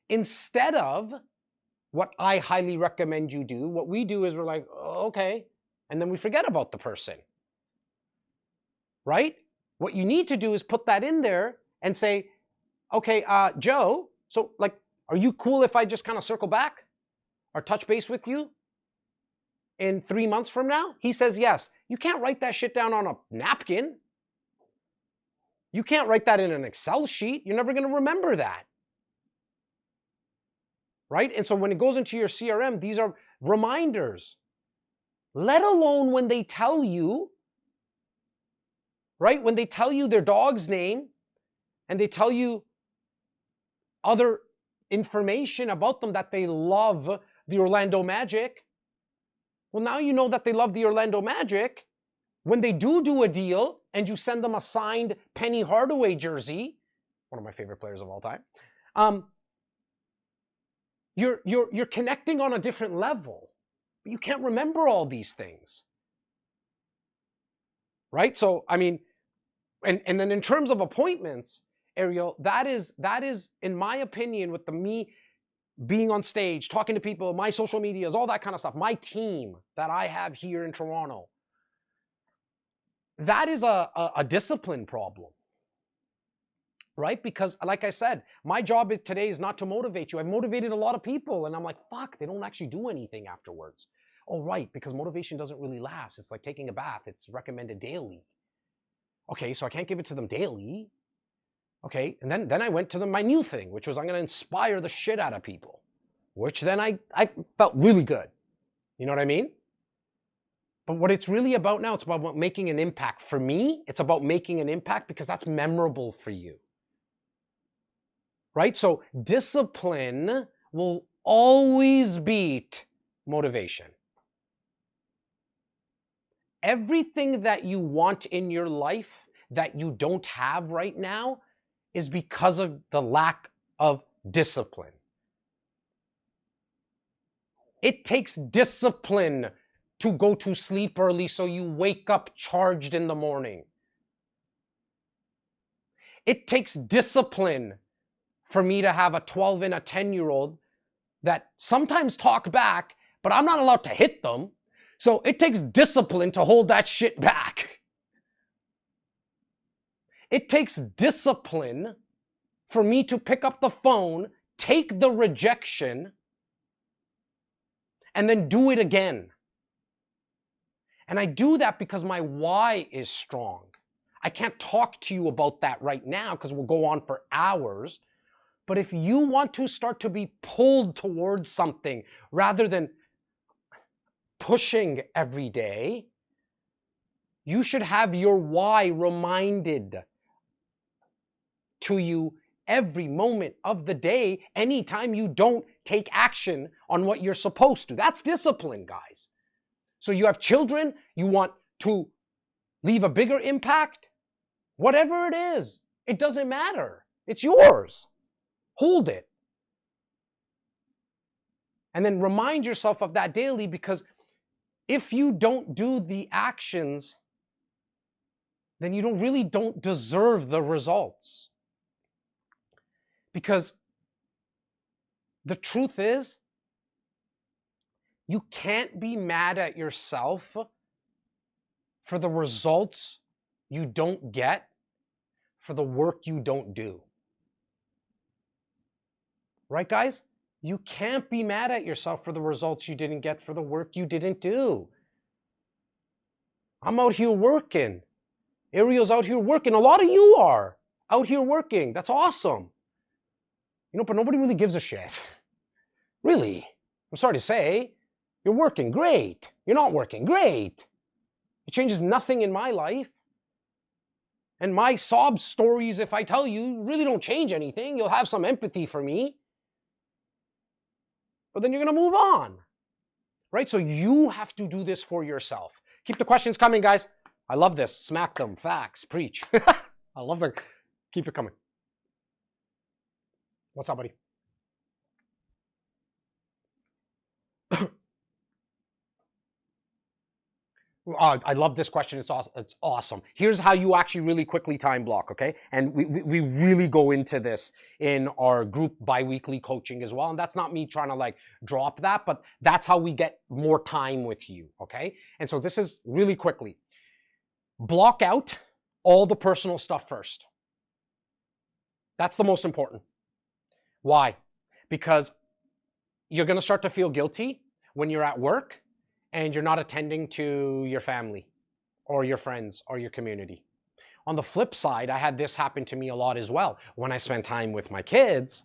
instead of what I highly recommend you do, what we do is we're like, oh, okay, and then we forget about the person, right? What you need to do is put that in there and say, okay, Joe, so like, are you cool if I just kind of circle back or touch base with you in 3 months from now? He says yes. You can't write that shit down on a napkin. You can't write that in an Excel sheet. You're never going to remember that. Right? And so when it goes into your CRM, these are reminders. Let alone when they tell you, right? When they tell you their dog's name and they tell you other information about them, that they love the Orlando Magic. Well, now you know that they love the Orlando Magic. When they do a deal and you send them a signed Penny Hardaway jersey, one of my favorite players of all time, you're connecting on a different level. But you can't remember all these things, right? So, I mean, and then in terms of appointments, Ariel, that is, in my opinion, with me being on stage, talking to people, my social medias, all that kind of stuff, my team that I have here in Toronto, that is a discipline problem, right? Because like I said, my job today is not to motivate you. I've motivated a lot of people and I'm like, fuck, they don't actually do anything afterwards. Oh, right, because motivation doesn't really last. It's like taking a bath. It's recommended daily. Okay, so I can't give it to them daily. Okay, and then I went to my new thing, which was I'm going to inspire the shit out of people, which then I felt really good. You know what I mean? But what it's really about now, it's about making an impact. For me, it's about making an impact because that's memorable for you. Right? So discipline will always beat motivation. Everything that you want in your life that you don't have right now is because of the lack of discipline. It takes discipline to go to sleep early so you wake up charged in the morning. It takes discipline for me to have a 12 and a 10-year-old that sometimes talk back, but I'm not allowed to hit them. So it takes discipline to hold that shit back. It takes discipline for me to pick up the phone, take the rejection, and then do it again. And I do that because my why is strong. I can't talk to you about that right now because we'll go on for hours. But if you want to start to be pulled towards something rather than pushing every day, you should have your why reminded to you every moment of the day, anytime you don't take action on what you're supposed to. That's discipline, guys. So you have children, you want to leave a bigger impact, whatever it is, it doesn't matter. It's yours. Hold it. And then remind yourself of that daily, because if you don't do the actions, then you don't deserve the results. Because the truth is, you can't be mad at yourself for the results you don't get for the work you don't do. Right, guys? You can't be mad at yourself for the results you didn't get for the work you didn't do. I'm out here working. Ariel's out here working. A lot of you are out here working. That's awesome. You know, but nobody really gives a shit. Really. I'm sorry to say. You're working, great. You're not working, great. It changes nothing in my life. And my sob stories, if I tell you, really don't change anything. You'll have some empathy for me. But then you're going to move on. Right? So you have to do this for yourself. Keep the questions coming, guys. I love this. Smack them. Facts. Preach. I love it. Keep it coming. What's up, buddy? I love this question. It's awesome. It's awesome. Here's how you actually really quickly time block, okay? And we really go into this in our group bi-weekly coaching as well. And that's not me trying to like drop that, but that's how we get more time with you, okay? And so this is really quickly. Block out all the personal stuff first. That's the most important. Why? Because you're going to start to feel guilty when you're at work and you're not attending to your family or your friends or your community. On the flip side, I had this happen to me a lot as well. When I spent time with my kids,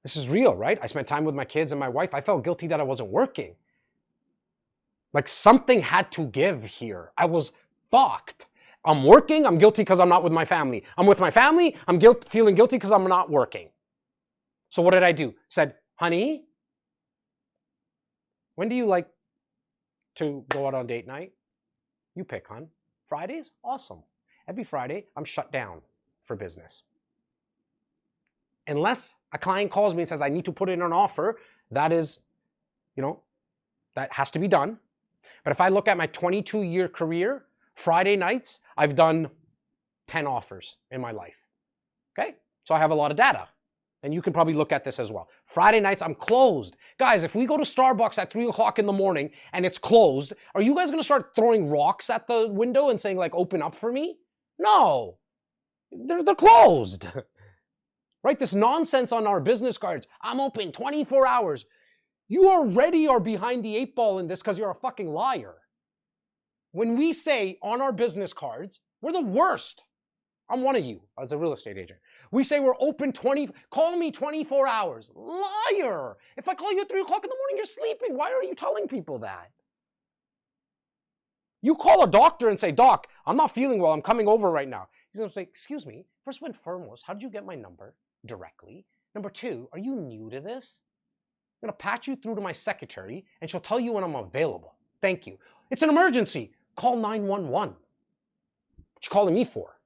this is real, right? I spent time with my kids and my wife. I felt guilty that I wasn't working. Like something had to give here. I was fucked. I'm working, I'm guilty because I'm not with my family. I'm with my family, I'm feeling guilty because I'm not working. So what did I do? Said, honey, when do you like to go out on date night? You pick, hon. Fridays? Awesome. Every Friday, I'm shut down for business. Unless a client calls me and says, I need to put in an offer, that is, that has to be done. But if I look at my 22-year career, Friday nights, I've done 10 offers in my life. Okay? So I have a lot of data. And you can probably look at this as well. Friday nights, I'm closed. Guys, if we go to Starbucks at 3 o'clock in the morning and it's closed, are you guys going to start throwing rocks at the window and saying, like, open up for me? No. They're closed. Right? This nonsense on our business cards. I'm open 24 hours. You already are behind the 8 ball in this because you're a fucking liar. When we say on our business cards, we're the worst. I'm one of you as a real estate agent. We say we're open call me 24 hours. Liar. If I call you at 3 o'clock in the morning, you're sleeping. Why are you telling people that? You call a doctor and say, Doc, I'm not feeling well. I'm coming over right now. He's going to say, excuse me, first and foremost, how did you get my number directly? Number 2, are you new to this? I'm going to patch you through to my secretary and she'll tell you when I'm available. Thank you. It's an emergency. Call 911. What you calling me for?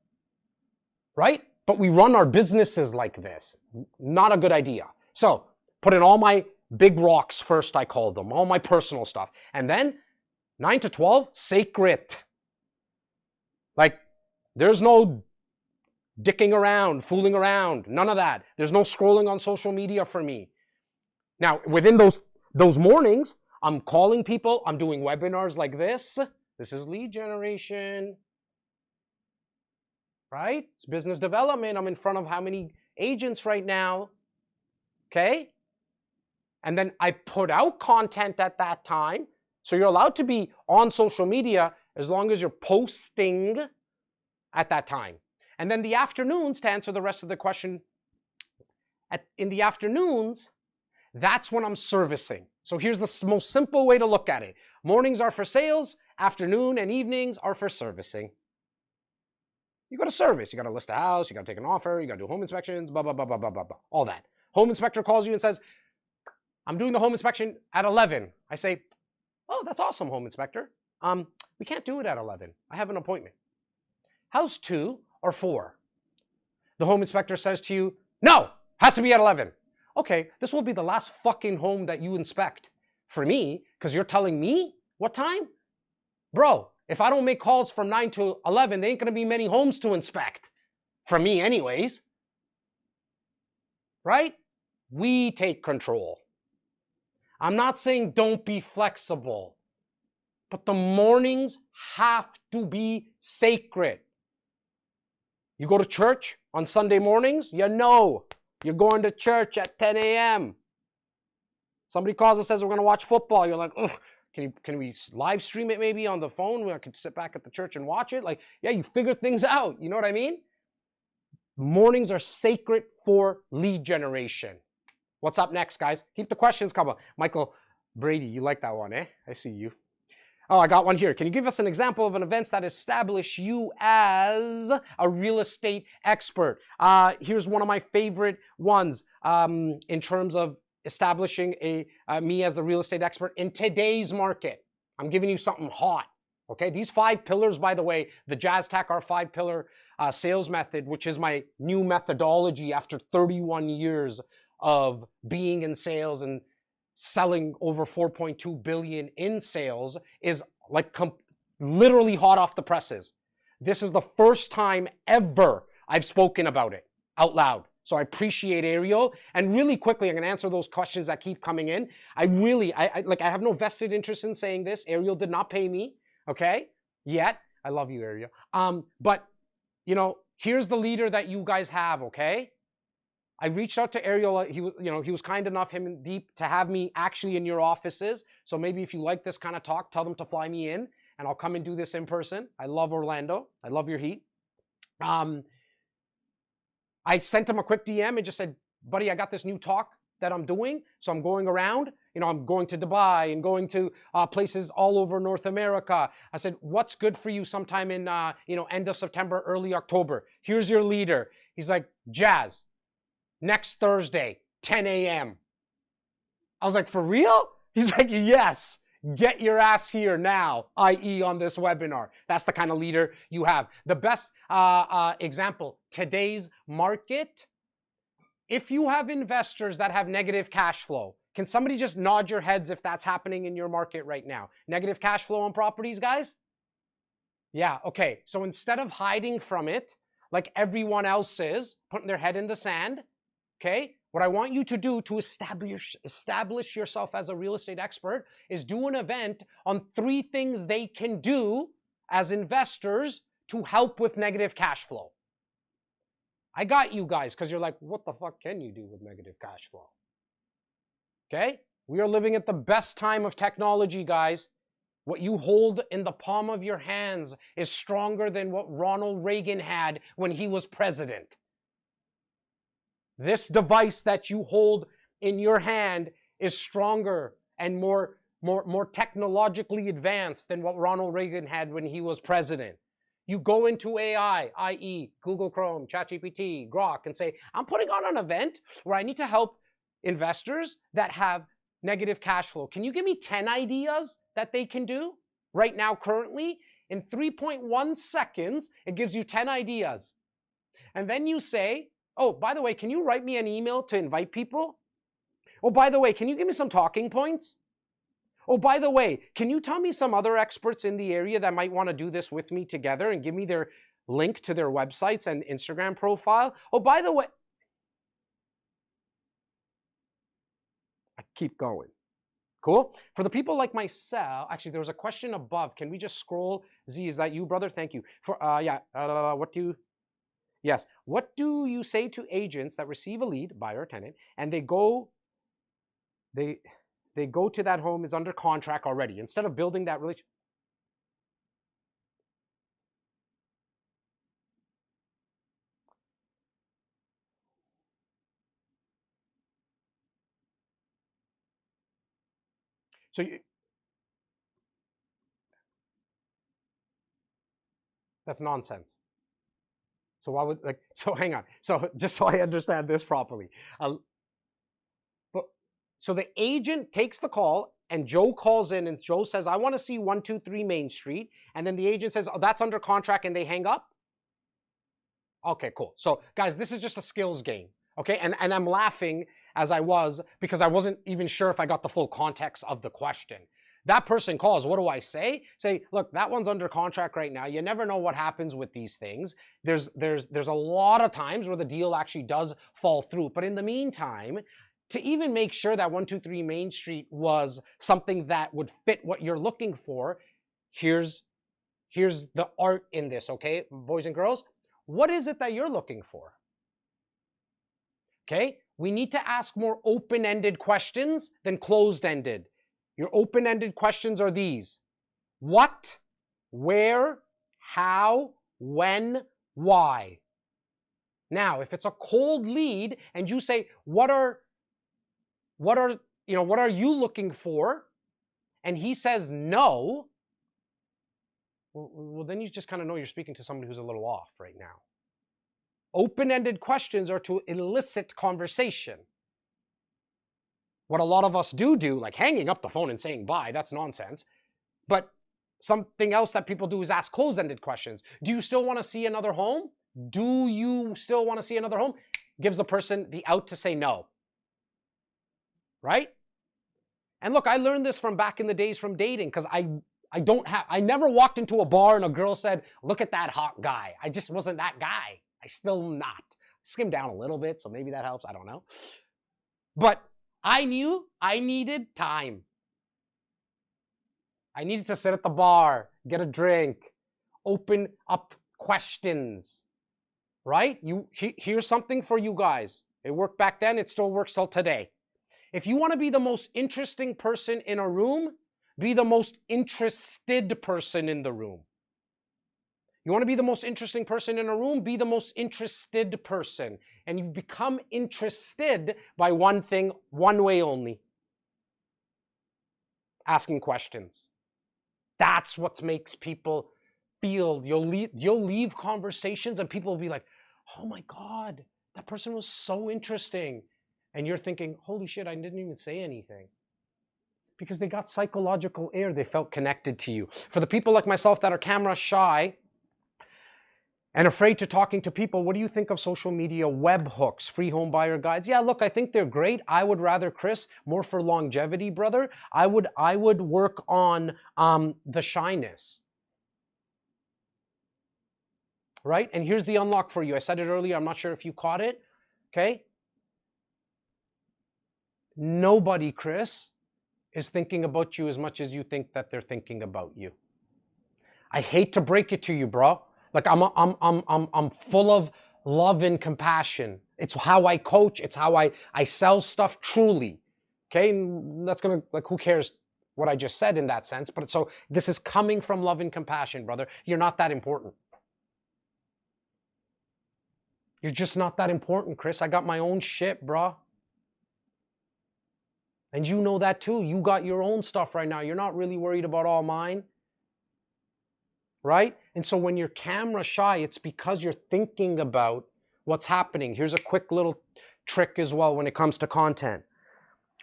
Right? But we run our businesses like this. Not a good idea. So put in all my big rocks first, I call them, all my personal stuff. And then 9 to 12, sacred. Like there's no dicking around, fooling around, none of that. There's no scrolling on social media for me. Now, within those mornings, I'm calling people, I'm doing webinars like this. This is lead generation. Right? It's business development. I'm in front of how many agents right now? Okay? And then I put out content at that time. So you're allowed to be on social media as long as you're posting at that time. And then the afternoons, to answer the rest of the question, in the afternoons, that's when I'm servicing. So here's the most simple way to look at it. Mornings are for sales, afternoon and evenings are for servicing. You got to service. You got to list a house. You got to take an offer. You got to do home inspections, blah, blah, blah, blah, blah, blah, blah. All that. Home inspector calls you and says, I'm doing the home inspection at 11. I say, oh, that's awesome, home inspector. We can't do it at 11. I have an appointment. House 2 or 4? The home inspector says to you, no, has to be at 11. Okay, this will be the last fucking home that you inspect for me because you're telling me what time? Bro, if I don't make calls from 9 to 11, there ain't going to be many homes to inspect. For me anyways. Right? We take control. I'm not saying don't be flexible. But the mornings have to be sacred. You go to church on Sunday mornings, you know you're going to church at 10 a.m. Somebody calls and says we're going to watch football. You're like, ugh. Can we live stream it maybe on the phone where I could sit back at the church and watch it? Like, yeah, you figure things out. You know what I mean? Mornings are sacred for lead generation. What's up next, guys? Keep the questions coming. Michael Brady, you like that one, eh? I see you. Oh, I got one here. Can you give us an example of an event that established you as a real estate expert? Here's one of my favorite ones in terms of establishing me as the real estate expert in today's market. I'm giving you something hot. Okay, these 5 pillars, by the way, the Jas Takhar 5-pillar sales method, which is my new methodology after 31 years of being in sales and selling over 4.2 billion in sales, is like literally hot off the presses. This is the first time ever I've spoken about it out loud. So I appreciate Ariel. And really quickly, I'm going to answer those questions that keep coming in. I have no vested interest in saying this. Ariel did not pay me, okay? Yet. I love you, Ariel. But, you know, here's the leader that you guys have, okay? I reached out to Ariel. He was kind enough, him and Deep, to have me actually in your offices. So maybe if you like this kind of talk, tell them to fly me in, and I'll come and do this in person. I love Orlando. I love your heat. I sent him a quick DM and just said, buddy, I got this new talk that I'm doing. So I'm going around, you know, I'm going to Dubai and going to places all over North America. I said, what's good for you sometime in, end of September, early October? Here's your leader. He's like, Jas, next Thursday, 10 a.m. I was like, for real? He's like, yes, get your ass here now, i.e. on this webinar. That's the kind of leader you have. The best example, today's market. If you have investors that have negative cash flow, can somebody just nod your heads if that's happening in your market right now? Negative cash flow on properties, guys? Yeah, okay. So instead of hiding from it, like everyone else is, putting their head in the sand, okay? What I want you to do to establish yourself as a real estate expert is do an event on 3 things they can do as investors to help with negative cash flow. I got you guys, because you're like, what the fuck can you do with negative cash flow? Okay? We are living at the best time of technology, guys. What you hold in the palm of your hands is stronger than what Ronald Reagan had when he was president. This device that you hold in your hand is stronger and more technologically advanced than what Ronald Reagan had when he was president. You go into AI, i.e. Google Chrome, ChatGPT, Grok, and say, I'm putting on an event where I need to help investors that have negative cash flow. Can you give me 10 ideas that they can do right now currently? In 3.1 seconds, it gives you 10 ideas. And then you say, oh, by the way, can you write me an email to invite people? Oh, by the way, can you give me some talking points? Oh, by the way, can you tell me some other experts in the area that might want to do this with me together and give me their link to their websites and Instagram profile? Oh, by the way, I keep going. Cool? For the people like myself, actually, there was a question above. Can we just scroll? Z, is that you, brother? Thank you. Yes. What do you say to agents that receive a lead, buyer or tenant, and they go to that home is under contract already, instead of building that relationship? That's nonsense. So why would, so hang on. So just so I understand this properly. So the agent takes the call and Joe calls in and Joe says, I want to see 123 Main Street. And then the agent says, oh, that's under contract, and they hang up. Okay, cool. So guys, this is just a skills game. Okay. And I'm laughing as I was, because I wasn't even sure if I got the full context of the question. That person calls, what do I say? Say, look, that one's under contract right now. You never know what happens with these things. There's a lot of times where the deal actually does fall through. But in the meantime, to even make sure that 123 Main Street was something that would fit what you're looking for, here's the art in this, okay, boys and girls? What is it that you're looking for? Okay, we need to ask more open-ended questions than closed-ended. Your open-ended questions are these: what, where, how, when, why. Now, if it's a cold lead and you say, what are you looking for? And he says no, Well, then you just kind of know you're speaking to somebody who's a little off right now. Open-ended questions are to elicit conversation. What a lot of us do, like hanging up the phone and saying bye, that's nonsense. But something else that people do is ask close-ended questions. Do you still want to see another home? Do you still want to see another home? Gives the person the out to say no. Right? And look, I learned this from back in the days from dating, because I never walked into a bar and a girl said, look at that hot guy. I just wasn't that guy. I still not. Skimmed down a little bit, so maybe that helps. I don't know. But I knew I needed time. I needed to sit at the bar, get a drink, open up questions, right? Here's something for you guys. It worked back then. It still works till today. If you want to be the most interesting person in a room, be the most interested person in the room. You want to be the most interesting person in a room, be the most interested person. And you become interested by one thing, one way only. Asking questions. That's what makes people feel. You'll leave conversations and people will be like, oh my God, that person was so interesting. And you're thinking, holy shit, I didn't even say anything. Because they got psychological air. They felt connected to you. For the people like myself that are camera shy and afraid to talking to people, what do you think of social media webhooks, free home buyer guides? Yeah, look, I think they're great. I would rather, Chris, more for longevity, brother. I would work on the shyness. Right? And here's the unlock for you. I said it earlier. I'm not sure if you caught it. Okay? Nobody, Chris, is thinking about you as much as you think that they're thinking about you. I hate to break it to you, bro. Like I'm full of love and compassion. It's how I coach. It's how I sell stuff truly. Okay, and that's gonna, like, who cares what I just said in that sense? But so this is coming from love and compassion, brother. You're not that important. You're just not that important, Chris. I got my own shit, bro. And you know that too. You got your own stuff right now. You're not really worried about all mine. Right? And so when you're camera shy, it's because you're thinking about what's happening. Here's a quick little trick as well when it comes to content.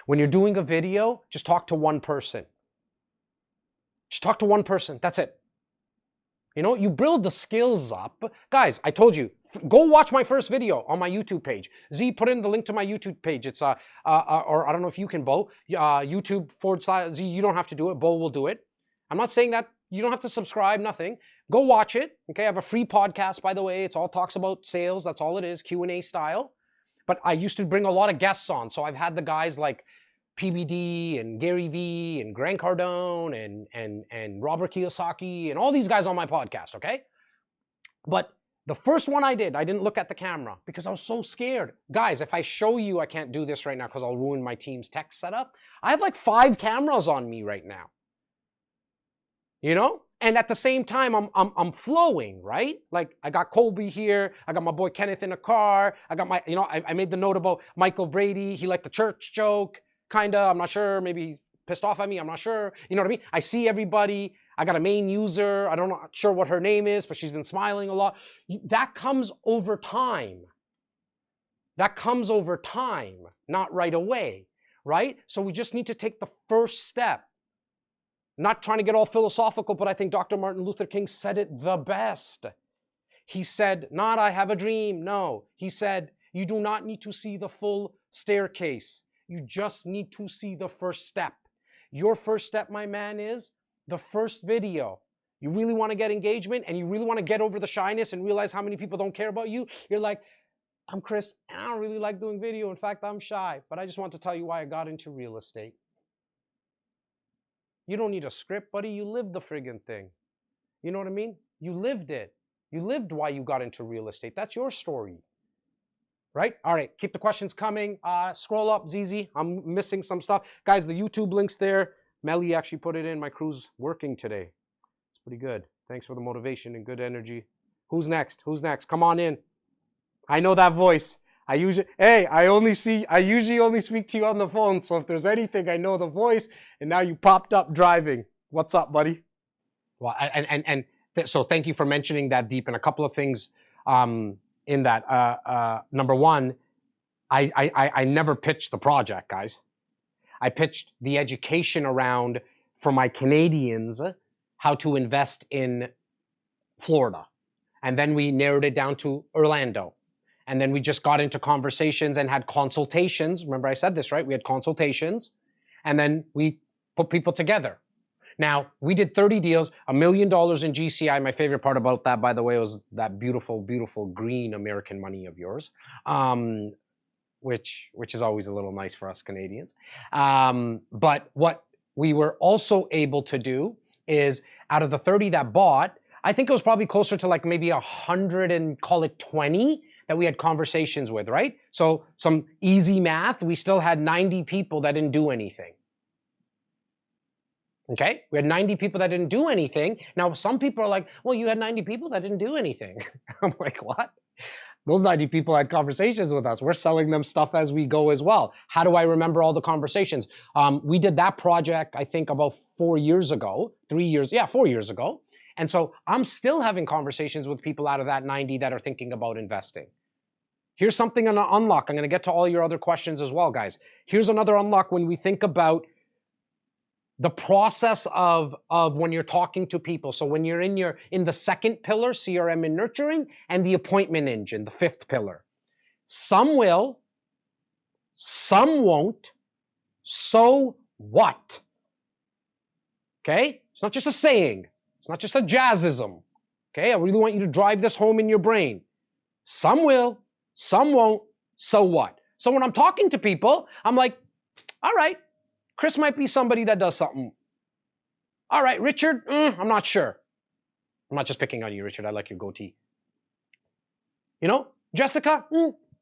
When you're doing a video, just talk to one person. Just talk to one person. That's it. You know, you build the skills up. Guys, I told you, go watch my first video on my YouTube page. Z, put in the link to my YouTube page. It's, or I don't know if you can, Bo, YouTube/Z, you don't have to do it. Bo will do it. I'm not saying that you don't have to subscribe, nothing. Go watch it. Okay, I have a free podcast, by the way. It's all talks about sales. That's all it is, Q&A style. But I used to bring a lot of guests on. So I've had the guys like PBD and Gary Vee and Grant Cardone and Robert Kiyosaki and all these guys on my podcast, okay? But the first one I didn't look at the camera because I was so scared. Guys, if I show you, I can't do this right now because I'll ruin my team's tech setup. I have like 5 cameras on me right now. You know? And at the same time, I'm flowing, right? Like, I got Colby here. I got my boy Kenneth in a car. I got my, I made the note about Michael Brady. He liked the church joke, kind of. I'm not sure. Maybe he pissed off at me. I'm not sure. You know what I mean? I see everybody. I got a main user. I'm not sure what her name is, but she's been smiling a lot. That comes over time. That comes over time, not right away, right? So we just need to take the first step. Not trying to get all philosophical, but I think Dr. Martin Luther King said it the best. He said, not I have a dream. No, he said, you do not need to see the full staircase. You just need to see the first step. Your first step, my man, is the first video. You really want to get engagement and you really want to get over the shyness and realize how many people don't care about you. You're like, I'm Chris, and I don't really like doing video. In fact, I'm shy, but I just want to tell you why I got into real estate. You don't need a script, buddy. You lived the friggin' thing. You know what I mean? You lived it. You lived why you got into real estate. That's your story. Right? All right. Keep the questions coming. Scroll up, ZZ. I'm missing some stuff. Guys, the YouTube link's there. Melly actually put it in. My crew's working today. It's pretty good. Thanks for the motivation and good energy. Who's next? Who's next? Come on in. I know that voice. I usually only speak to you on the phone. So if there's anything, I know the voice. And now you popped up driving. What's up, buddy? Well, and So thank you for mentioning that, Deep. And a couple of things in that. Number one, I never pitched the project, guys. I pitched the education around for my Canadians how to invest in Florida. And then we narrowed it down to Orlando. And then we just got into conversations and had consultations. Remember I said this, right? We had consultations. And then we put people together. Now, we did 30 deals, $1 million in GCI. My favorite part about that, by the way, was that beautiful, beautiful green American money of yours, which is always a little nice for us Canadians. But what we were also able to do is, out of the 30 that bought, I think it was probably closer to like maybe 100 and call it 20 that we had conversations with, right? So some easy math, we still had 90 people that didn't do anything. Okay, we had 90 people that didn't do anything. Now, some people are like, well, you had 90 people that didn't do anything. I'm like, what? Those 90 people had conversations with us. We're selling them stuff as we go as well. How do I remember all the conversations? We did that project, I think, about 4 years ago, 3 years, yeah, 4 years ago. And so I'm still having conversations with people out of that 90 that are thinking about investing. Here's something on an unlock. I'm going to get to all your other questions as well, guys. Here's another unlock when we think about the process of when you're talking to people. So when you're in the second pillar, CRM and Nurturing, and the appointment engine, the fifth pillar. Some will, some won't, so what? Okay? It's not just a saying. It's not just a jazzism. Okay? I really want you to drive this home in your brain. Some will, some won't, so what? So when I'm talking to people, I'm like, all right, Chris might be somebody that does something. All right, Richard, I'm not sure. I'm not just picking on you, Richard. I like your goatee. You know, Jessica,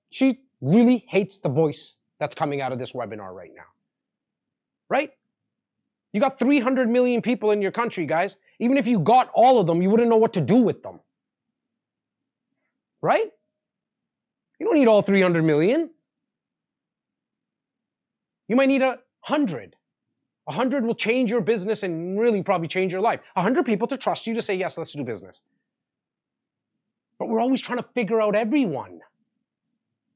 she really hates the voice that's coming out of this webinar right now. Right? You got 300 million people in your country, guys. Even if you got all of them, you wouldn't know what to do with them. Right? You don't need all 300 million. You might need 100. 100 will change your business and really probably change your life. 100 people to trust you to say, yes, let's do business. But we're always trying to figure out everyone,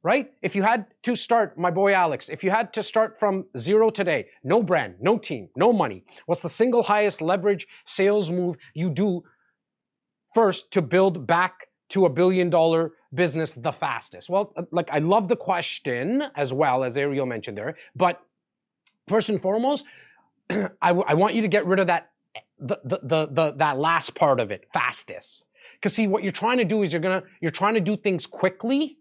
right? If you had to start, my boy Alex, if you had to start from zero today, no brand, no team, no money, what's the single highest leverage sales move you do first to build back to $1 billion business the fastest? Well, like, I love the question as well, as Ariel mentioned there, but first and foremost, I want you to get rid of that that last part of it, fastest. Because see, what you're trying to do is you're trying to do things quickly,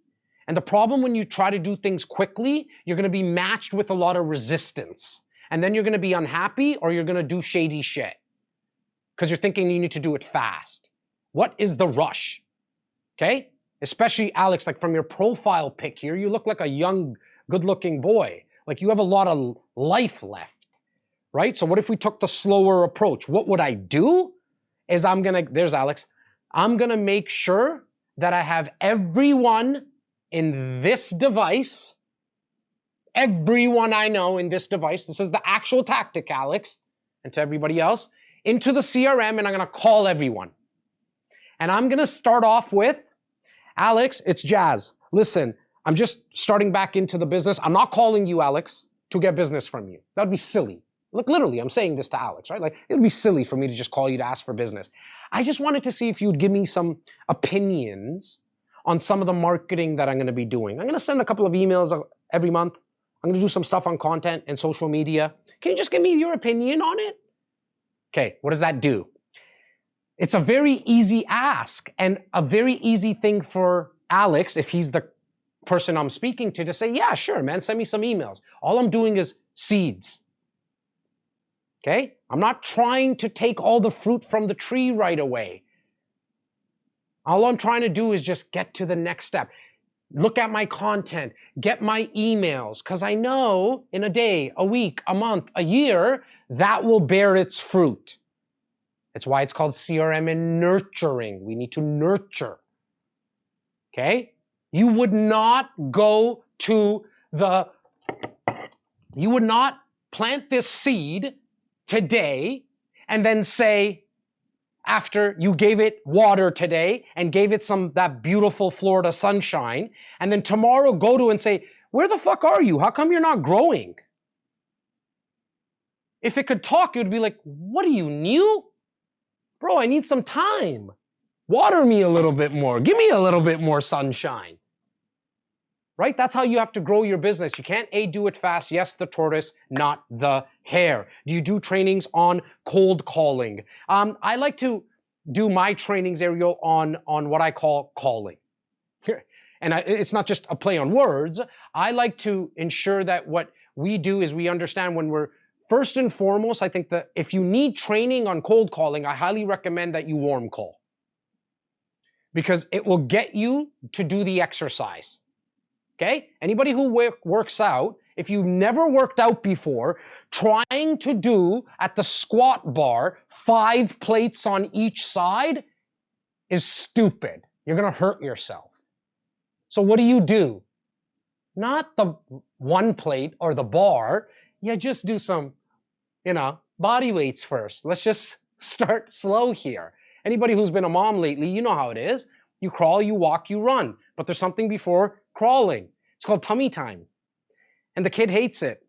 and the problem when you try to do things quickly, you're going to be matched with a lot of resistance, and then you're going to be unhappy or you're going to do shady shit because you're thinking you need to do it fast. What is the rush? Okay, especially Alex, like from your profile pic here, you look like a young, good-looking boy. Like you have a lot of life left, right? So what if we took the slower approach? What would I do is there's Alex, I'm gonna make sure that I have everyone in this device, everyone I know in this device, this is the actual tactic, Alex, and to everybody else, into the CRM, and I'm gonna call everyone. And I'm gonna start off with, Alex, it's Jas. Listen, I'm just starting back into the business. I'm not calling you, Alex, to get business from you. That would be silly. Look, literally, I'm saying this to Alex, right? Like, it would be silly for me to just call you to ask for business. I just wanted to see if you would give me some opinions on some of the marketing that I'm going to be doing. I'm going to send a couple of emails every month. I'm going to do some stuff on content and social media. Can you just give me your opinion on it? Okay, what does that do? It's a very easy ask and a very easy thing for Alex, if he's the person I'm speaking to say, yeah, sure, man, send me some emails. All I'm doing is seeds. Okay? I'm not trying to take all the fruit from the tree right away. All I'm trying to do is just get to the next step. Look at my content, get my emails, because I know in a day, a week, a month, a year, that will bear its fruit. It's why it's called CRM and Nurturing. We need to nurture. Okay? You would not plant this seed today and then say, after you gave it water today and gave it that beautiful Florida sunshine, and then tomorrow go to and say, where the fuck are you? How come you're not growing? If it could talk, it would be like, what are you, new? Bro, I need some time. Water me a little bit more. Give me a little bit more sunshine. Right? That's how you have to grow your business. You can't do it fast. Yes, the tortoise, not the hare. Do you do trainings on cold calling? I like to do my trainings, Ariel, on what I call calling. And it's not just a play on words. I like to ensure that what we do is we understand when we're, first and foremost, I think that if you need training on cold calling, I highly recommend that you warm call. Because it will get you to do the exercise. Okay? Anybody who works out, if you never worked out before, trying to do at the squat bar 5 plates on each side is stupid. You're going to hurt yourself. So what do? Not the 1 plate or the bar. You just do some, body weights first. Let's just start slow here. Anybody who's been a mom lately, you know how it is. You crawl, you walk, you run. But there's something before crawling. It's called tummy time. And the kid hates it.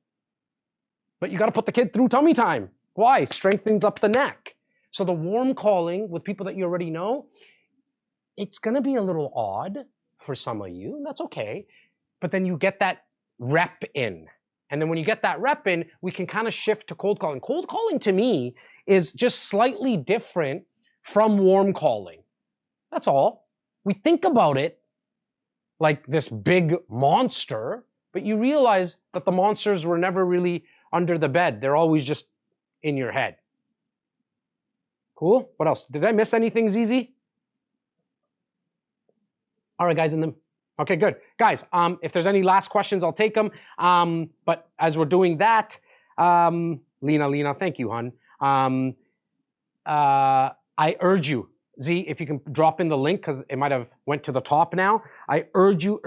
But you got to put the kid through tummy time. Why? Strengthens up the neck. So the warm calling with people that you already know, it's going to be a little odd for some of you. And that's okay. But then you get that rep in. And then when you get that rep in, we can kind of shift to cold calling. Cold calling to me is just slightly different from warm calling. That's all. We think about it like this big monster, but you realize that the monsters were never really under the bed. They're always just in your head. Cool? What else? Did I miss anything, ZZ? All right, guys, okay, good. Guys, if there's any last questions, I'll take them. But as we're doing that, Lena, thank you, hon. I urge you, Z, if you can drop in the link, because it might have went to the top now. I urge you,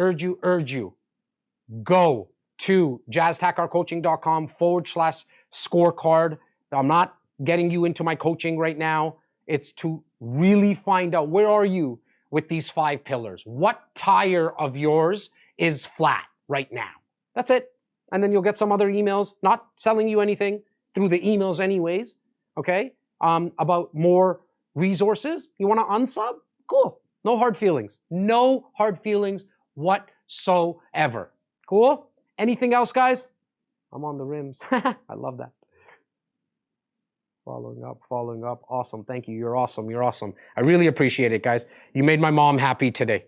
go to jastakharcoaching.com/scorecard. I'm not getting you into my coaching right now. It's to really find out, where are you with these 5 pillars? What tire of yours is flat right now? That's it. And then you'll get some other emails, not selling you anything through the emails anyways, okay? About more resources. You want to unsub? Cool. No hard feelings. No hard feelings whatsoever. Cool? Anything else, guys? I'm on the rims. I love that. Following up. Awesome. Thank you. You're awesome. I really appreciate it, guys. You made my mom happy today.